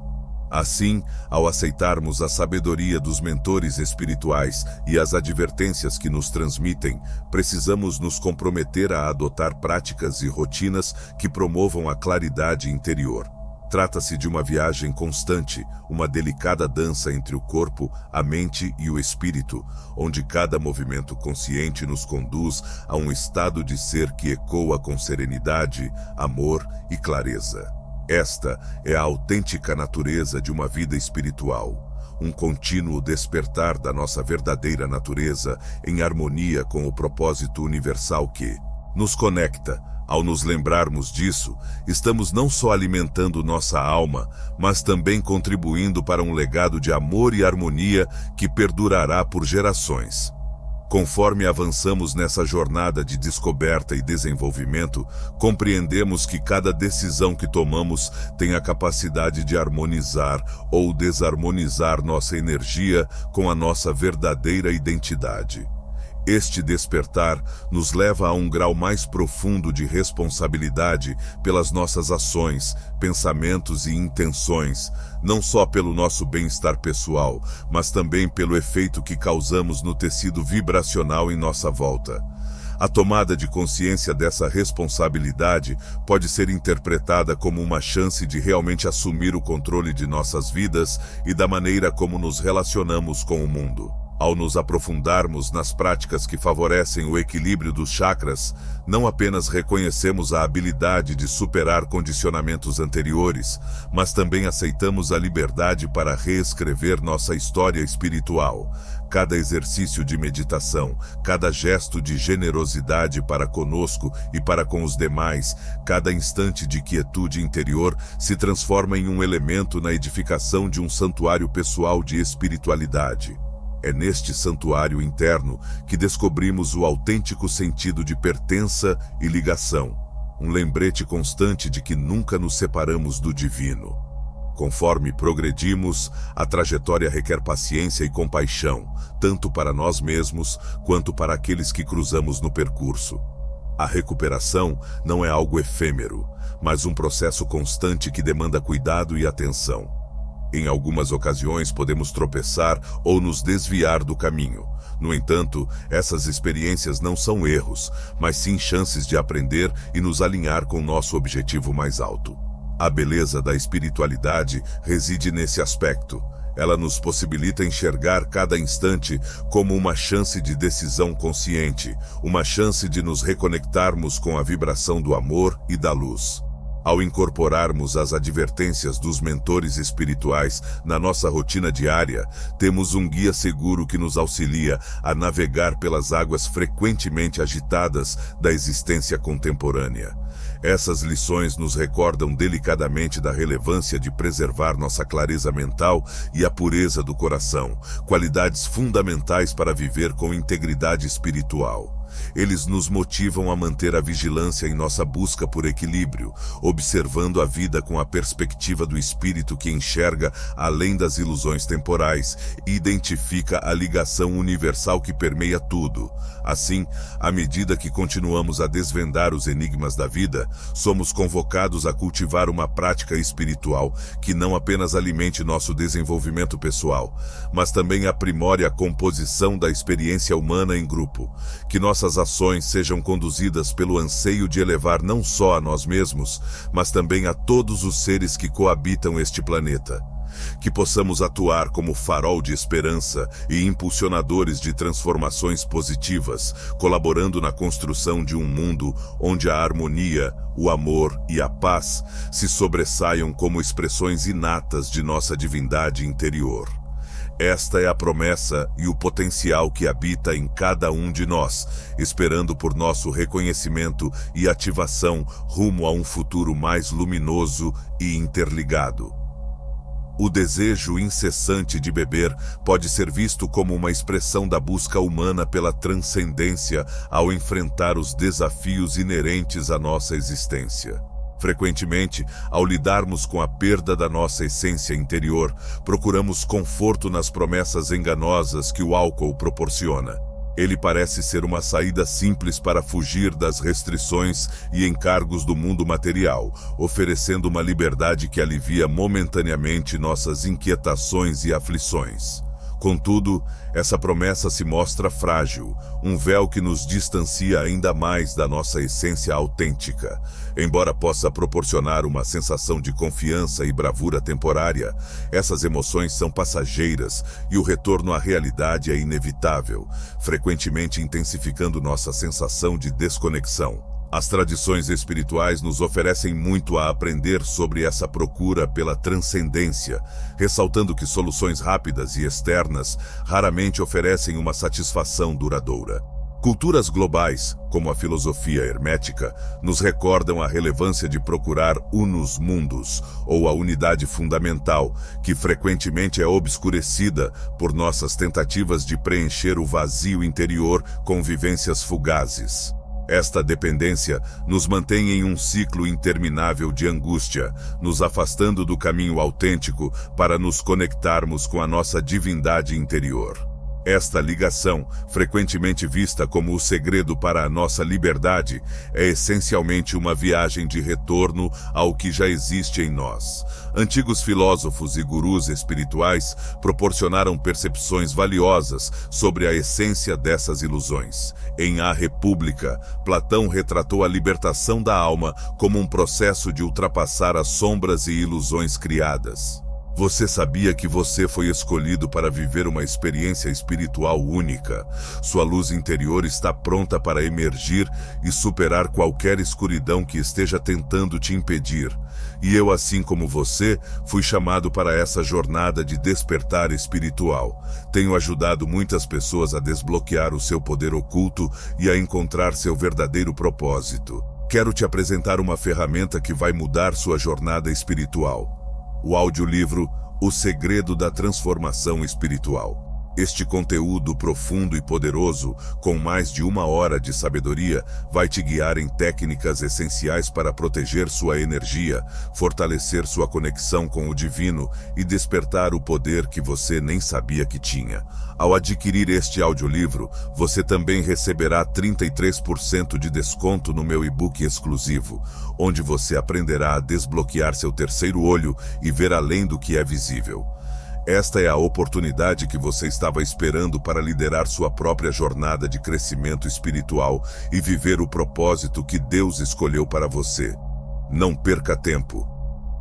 Assim, ao aceitarmos a sabedoria dos mentores espirituais e as advertências que nos transmitem, precisamos nos comprometer a adotar práticas e rotinas que promovam a claridade interior. Trata-se de uma viagem constante, uma delicada dança entre o corpo, a mente e o espírito, onde cada movimento consciente nos conduz a um estado de ser que ecoa com serenidade, amor e clareza. Esta é a autêntica natureza de uma vida espiritual, um contínuo despertar da nossa verdadeira natureza em harmonia com o propósito universal que nos conecta. Ao nos lembrarmos disso, estamos não só alimentando nossa alma, mas também contribuindo para um legado de amor e harmonia que perdurará por gerações. Conforme avançamos nessa jornada de descoberta e desenvolvimento, compreendemos que cada decisão que tomamos tem a capacidade de harmonizar ou desarmonizar nossa energia com a nossa verdadeira identidade. Este despertar nos leva a um grau mais profundo de responsabilidade pelas nossas ações, pensamentos e intenções, não só pelo nosso bem-estar pessoal, mas também pelo efeito que causamos no tecido vibracional em nossa volta. A tomada de consciência dessa responsabilidade pode ser interpretada como uma chance de realmente assumir o controle de nossas vidas e da maneira como nos relacionamos com o mundo. Ao nos aprofundarmos nas práticas que favorecem o equilíbrio dos chakras, não apenas reconhecemos a habilidade de superar condicionamentos anteriores, mas também aceitamos a liberdade para reescrever nossa história espiritual. Cada exercício de meditação, cada gesto de generosidade para conosco e para com os demais, cada instante de quietude interior se transforma em um elemento na edificação de um santuário pessoal de espiritualidade. É neste santuário interno que descobrimos o autêntico sentido de pertença e ligação, um lembrete constante de que nunca nos separamos do divino. Conforme progredimos, a trajetória requer paciência e compaixão, tanto para nós mesmos quanto para aqueles que cruzamos no percurso. A recuperação não é algo efêmero, mas um processo constante que demanda cuidado e atenção. Em algumas ocasiões podemos tropeçar ou nos desviar do caminho. No entanto, essas experiências não são erros, mas sim chances de aprender e nos alinhar com nosso objetivo mais alto. A beleza da espiritualidade reside nesse aspecto. Ela nos possibilita enxergar cada instante como uma chance de decisão consciente, uma chance de nos reconectarmos com a vibração do amor e da luz. Ao incorporarmos as advertências dos mentores espirituais na nossa rotina diária, temos um guia seguro que nos auxilia a navegar pelas águas frequentemente agitadas da existência contemporânea. Essas lições nos recordam delicadamente da relevância de preservar nossa clareza mental e a pureza do coração, qualidades fundamentais para viver com integridade espiritual. Eles nos motivam a manter a vigilância em nossa busca por equilíbrio, observando a vida com a perspectiva do espírito que enxerga além das ilusões temporais e identifica a ligação universal que permeia tudo. Assim, à medida que continuamos a desvendar os enigmas da vida, somos convocados a cultivar uma prática espiritual que não apenas alimente nosso desenvolvimento pessoal, mas também aprimore a composição da experiência humana em grupo. Que nossas ações sejam conduzidas pelo anseio de elevar não só a nós mesmos, mas também a todos os seres que coabitam este planeta. Que possamos atuar como farol de esperança e impulsionadores de transformações positivas, colaborando na construção de um mundo onde a harmonia, o amor e a paz se sobressaiam como expressões inatas de nossa divindade interior. Esta é a promessa e o potencial que habita em cada um de nós, esperando por nosso reconhecimento e ativação rumo a um futuro mais luminoso e interligado. O desejo incessante de beber pode ser visto como uma expressão da busca humana pela transcendência ao enfrentar os desafios inerentes à nossa existência. Frequentemente, ao lidarmos com a perda da nossa essência interior, procuramos conforto nas promessas enganosas que o álcool proporciona. Ele parece ser uma saída simples para fugir das restrições e encargos do mundo material, oferecendo uma liberdade que alivia momentaneamente nossas inquietações e aflições. Contudo, essa promessa se mostra frágil, um véu que nos distancia ainda mais da nossa essência autêntica. Embora possa proporcionar uma sensação de confiança e bravura temporária, essas emoções são passageiras e o retorno à realidade é inevitável, frequentemente intensificando nossa sensação de desconexão. As tradições espirituais nos oferecem muito a aprender sobre essa procura pela transcendência, ressaltando que soluções rápidas e externas raramente oferecem uma satisfação duradoura. Culturas globais, como a filosofia hermética, nos recordam a relevância de procurar unus mundus, ou a unidade fundamental, que frequentemente é obscurecida por nossas tentativas de preencher o vazio interior com vivências fugazes. Esta dependência nos mantém em um ciclo interminável de angústia, nos afastando do caminho autêntico para nos conectarmos com a nossa divindade interior. Esta ligação, frequentemente vista como o segredo para a nossa liberdade, é essencialmente uma viagem de retorno ao que já existe em nós. Antigos filósofos e gurus espirituais proporcionaram percepções valiosas sobre a essência dessas ilusões. Em A República, Platão retratou a libertação da alma como um processo de ultrapassar as sombras e ilusões criadas. Você sabia que você foi escolhido para viver uma experiência espiritual única? Sua luz interior está pronta para emergir e superar qualquer escuridão que esteja tentando te impedir. E eu, assim como você, fui chamado para essa jornada de despertar espiritual. Tenho ajudado muitas pessoas a desbloquear o seu poder oculto e a encontrar seu verdadeiro propósito. Quero te apresentar uma ferramenta que vai mudar sua jornada espiritual. O audiolivro O Segredo da Transformação Espiritual. Este conteúdo profundo e poderoso, com mais de 1 hora de sabedoria, vai te guiar em técnicas essenciais para proteger sua energia, fortalecer sua conexão com o divino e despertar o poder que você nem sabia que tinha. Ao adquirir este audiolivro, você também receberá 33% de desconto no meu e-book exclusivo, onde você aprenderá a desbloquear seu terceiro olho e ver além do que é visível. Esta é a oportunidade que você estava esperando para liderar sua própria jornada de crescimento espiritual e viver o propósito que Deus escolheu para você. Não perca tempo.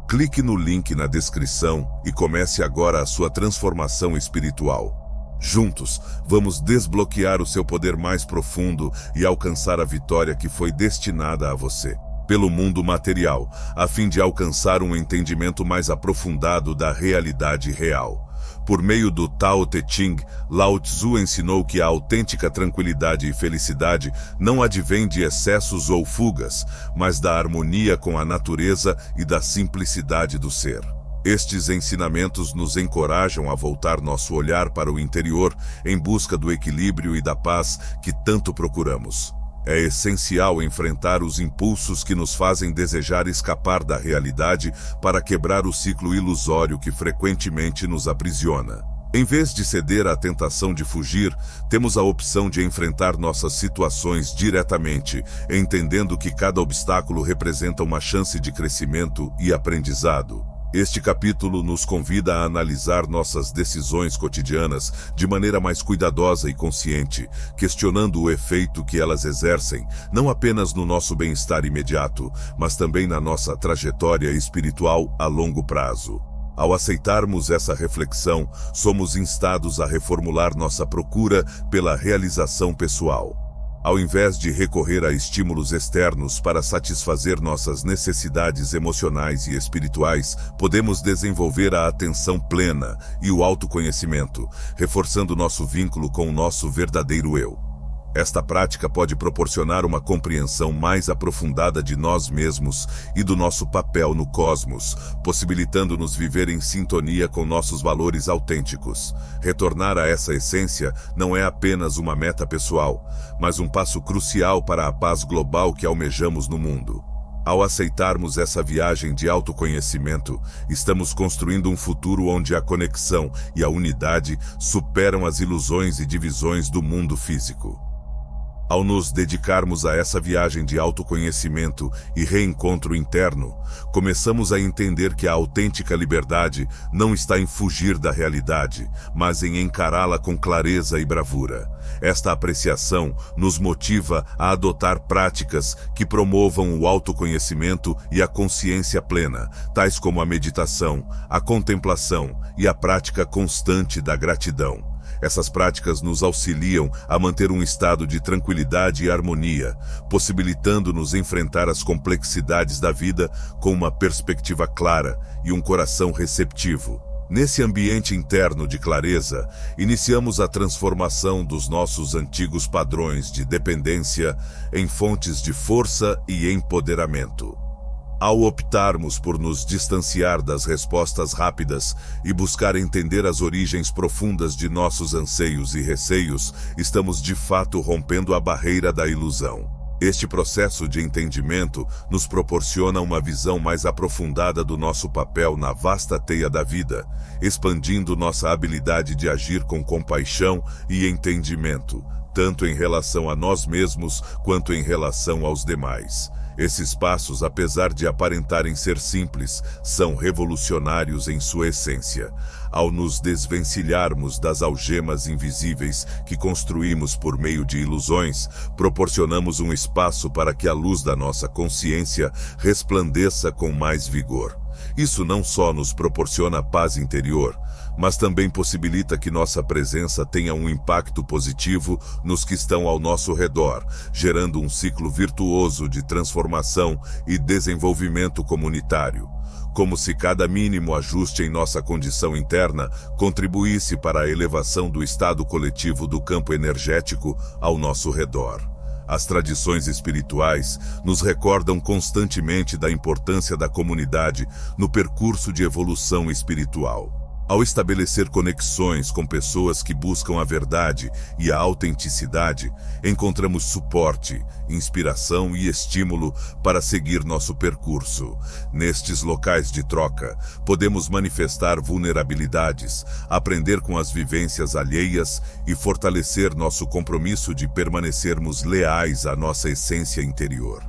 Clique no link na descrição e comece agora a sua transformação espiritual. Juntos, vamos desbloquear o seu poder mais profundo e alcançar a vitória que foi destinada a você. Pelo mundo material, a fim de alcançar um entendimento mais aprofundado da realidade real. Por meio do Tao Te Ching, Lao Tzu ensinou que a autêntica tranquilidade e felicidade não advém de excessos ou fugas, mas da harmonia com a natureza e da simplicidade do ser. Estes ensinamentos nos encorajam a voltar nosso olhar para o interior em busca do equilíbrio e da paz que tanto procuramos. É essencial enfrentar os impulsos que nos fazem desejar escapar da realidade para quebrar o ciclo ilusório que frequentemente nos aprisiona. Em vez de ceder à tentação de fugir, temos a opção de enfrentar nossas situações diretamente, entendendo que cada obstáculo representa uma chance de crescimento e aprendizado. Este capítulo nos convida a analisar nossas decisões cotidianas de maneira mais cuidadosa e consciente, questionando o efeito que elas exercem, não apenas no nosso bem-estar imediato, mas também na nossa trajetória espiritual a longo prazo. Ao aceitarmos essa reflexão, somos instados a reformular nossa procura pela realização pessoal. Ao invés de recorrer a estímulos externos para satisfazer nossas necessidades emocionais e espirituais, podemos desenvolver a atenção plena e o autoconhecimento, reforçando nosso vínculo com o nosso verdadeiro eu. Esta prática pode proporcionar uma compreensão mais aprofundada de nós mesmos e do nosso papel no cosmos, possibilitando-nos viver em sintonia com nossos valores autênticos. Retornar a essa essência não é apenas uma meta pessoal, mas um passo crucial para a paz global que almejamos no mundo. Ao aceitarmos essa viagem de autoconhecimento, estamos construindo um futuro onde a conexão e a unidade superam as ilusões e divisões do mundo físico. Ao nos dedicarmos a essa viagem de autoconhecimento e reencontro interno, começamos a entender que a autêntica liberdade não está em fugir da realidade, mas em encará-la com clareza e bravura. Esta apreciação nos motiva a adotar práticas que promovam o autoconhecimento e a consciência plena, tais como a meditação, a contemplação e a prática constante da gratidão. Essas práticas nos auxiliam a manter um estado de tranquilidade e harmonia, possibilitando-nos enfrentar as complexidades da vida com uma perspectiva clara e um coração receptivo. Nesse ambiente interno de clareza, iniciamos a transformação dos nossos antigos padrões de dependência em fontes de força e empoderamento. Ao optarmos por nos distanciar das respostas rápidas e buscar entender as origens profundas de nossos anseios e receios, estamos de fato rompendo a barreira da ilusão. Este processo de entendimento nos proporciona uma visão mais aprofundada do nosso papel na vasta teia da vida, expandindo nossa habilidade de agir com compaixão e entendimento, tanto em relação a nós mesmos quanto em relação aos demais. Esses passos, apesar de aparentarem ser simples, são revolucionários em sua essência. Ao nos desvencilharmos das algemas invisíveis que construímos por meio de ilusões, proporcionamos um espaço para que a luz da nossa consciência resplandeça com mais vigor. Isso não só nos proporciona paz interior, mas também possibilita que nossa presença tenha um impacto positivo nos que estão ao nosso redor, gerando um ciclo virtuoso de transformação e desenvolvimento comunitário. Como se cada mínimo ajuste em nossa condição interna contribuísse para a elevação do estado coletivo do campo energético ao nosso redor. As tradições espirituais nos recordam constantemente da importância da comunidade no percurso de evolução espiritual. Ao estabelecer conexões com pessoas que buscam a verdade e a autenticidade, encontramos suporte, inspiração e estímulo para seguir nosso percurso. Nestes locais de troca, podemos manifestar vulnerabilidades, aprender com as vivências alheias e fortalecer nosso compromisso de permanecermos leais à nossa essência interior.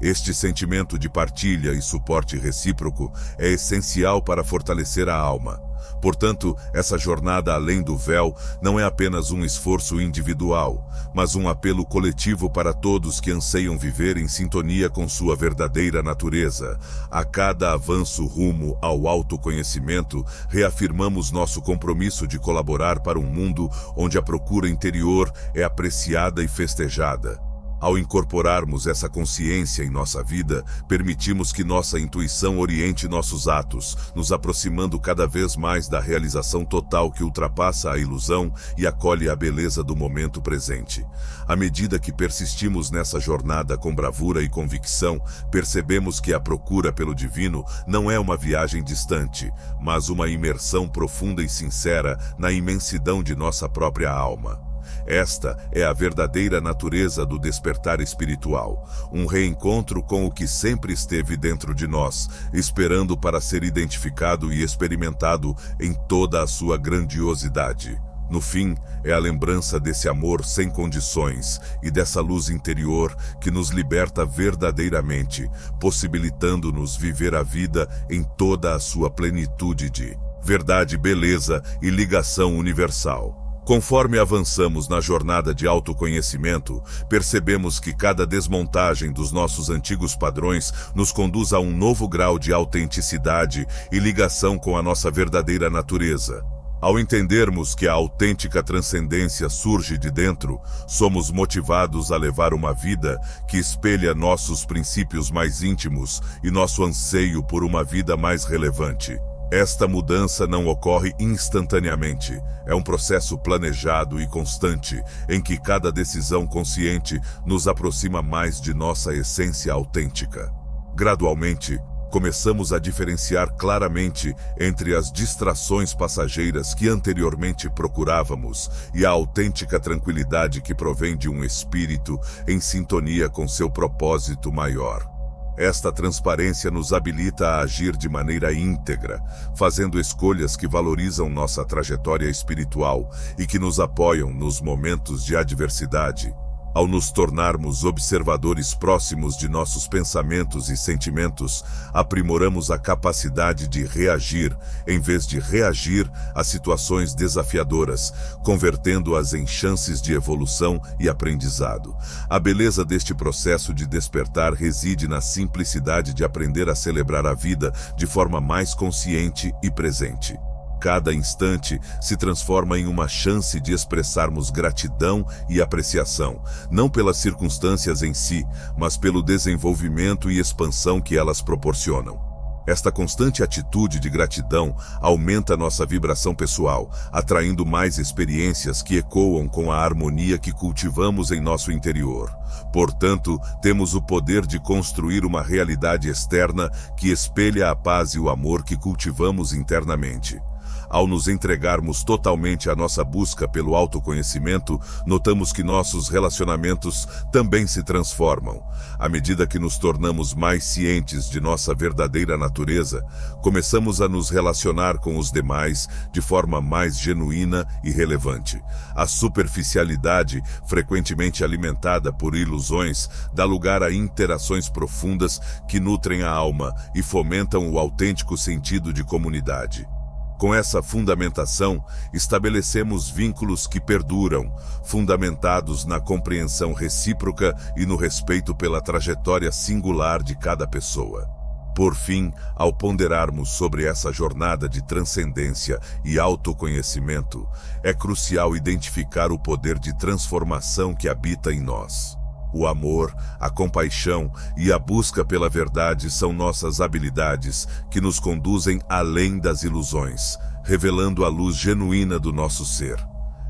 Este sentimento de partilha e suporte recíproco é essencial para fortalecer a alma. Portanto, essa jornada além do véu não é apenas um esforço individual, mas um apelo coletivo para todos que anseiam viver em sintonia com sua verdadeira natureza. A cada avanço rumo ao autoconhecimento, reafirmamos nosso compromisso de colaborar para um mundo onde a procura interior é apreciada e festejada. Ao incorporarmos essa consciência em nossa vida, permitimos que nossa intuição oriente nossos atos, nos aproximando cada vez mais da realização total que ultrapassa a ilusão e acolhe a beleza do momento presente. À medida que persistimos nessa jornada com bravura e convicção, percebemos que a procura pelo divino não é uma viagem distante, mas uma imersão profunda e sincera na imensidão de nossa própria alma. Esta é a verdadeira natureza do despertar espiritual, um reencontro com o que sempre esteve dentro de nós, esperando para ser identificado e experimentado em toda a sua grandiosidade. No fim, é a lembrança desse amor sem condições e dessa luz interior que nos liberta verdadeiramente, possibilitando-nos viver a vida em toda a sua plenitude de verdade, beleza e ligação universal. Conforme avançamos na jornada de autoconhecimento, percebemos que cada desmontagem dos nossos antigos padrões nos conduz a um novo grau de autenticidade e ligação com a nossa verdadeira natureza. Ao entendermos que a autêntica transcendência surge de dentro, somos motivados a levar uma vida que espelha nossos princípios mais íntimos e nosso anseio por uma vida mais relevante. Esta mudança não ocorre instantaneamente, é um processo planejado e constante, em que cada decisão consciente nos aproxima mais de nossa essência autêntica. Gradualmente, começamos a diferenciar claramente entre as distrações passageiras que anteriormente procurávamos e a autêntica tranquilidade que provém de um espírito em sintonia com seu propósito maior. Esta transparência nos habilita a agir de maneira íntegra, fazendo escolhas que valorizam nossa trajetória espiritual e que nos apoiam nos momentos de adversidade. Ao nos tornarmos observadores próximos de nossos pensamentos e sentimentos, aprimoramos a capacidade de reagir, em vez de reagir a situações desafiadoras, convertendo-as em chances de evolução e aprendizado. A beleza deste processo de despertar reside na simplicidade de aprender a celebrar a vida de forma mais consciente e presente. Cada instante se transforma em uma chance de expressarmos gratidão e apreciação, não pelas circunstâncias em si, mas pelo desenvolvimento e expansão que elas proporcionam. Esta constante atitude de gratidão aumenta nossa vibração pessoal, atraindo mais experiências que ecoam com a harmonia que cultivamos em nosso interior. Portanto, temos o poder de construir uma realidade externa que espelha a paz e o amor que cultivamos internamente. Ao nos entregarmos totalmente à nossa busca pelo autoconhecimento, notamos que nossos relacionamentos também se transformam. À medida que nos tornamos mais cientes de nossa verdadeira natureza, começamos a nos relacionar com os demais de forma mais genuína e relevante. A superficialidade, frequentemente alimentada por ilusões, dá lugar a interações profundas que nutrem a alma e fomentam o autêntico sentido de comunidade. Com essa fundamentação, estabelecemos vínculos que perduram, fundamentados na compreensão recíproca e no respeito pela trajetória singular de cada pessoa. Por fim, ao ponderarmos sobre essa jornada de transcendência e autoconhecimento, é crucial identificar o poder de transformação que habita em nós. O amor, a compaixão e a busca pela verdade são nossas habilidades que nos conduzem além das ilusões, revelando a luz genuína do nosso ser.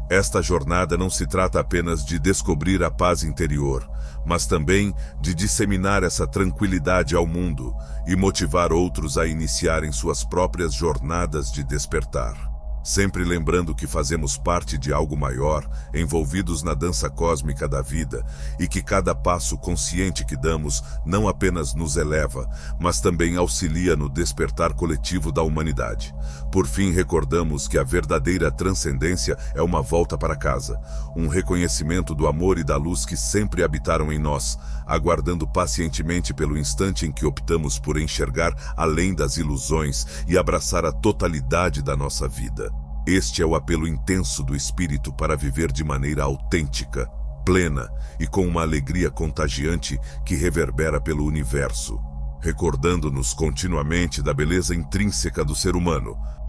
Esta jornada não se trata apenas de descobrir a paz interior, mas também de disseminar essa tranquilidade ao mundo e motivar outros a iniciarem suas próprias jornadas de despertar. Sempre lembrando que fazemos parte de algo maior, envolvidos na dança cósmica da vida, e que cada passo consciente que damos não apenas nos eleva, mas também auxilia no despertar coletivo da humanidade. Por fim, recordamos que a verdadeira transcendência é uma volta para casa, um reconhecimento do amor e da luz que sempre habitaram em nós, aguardando pacientemente pelo instante em que optamos por enxergar além das ilusões e abraçar a totalidade da nossa vida. Este é o apelo intenso do espírito para viver de maneira autêntica, plena e com uma alegria contagiante que reverbera pelo universo, recordando-nos continuamente da beleza intrínseca do ser humano,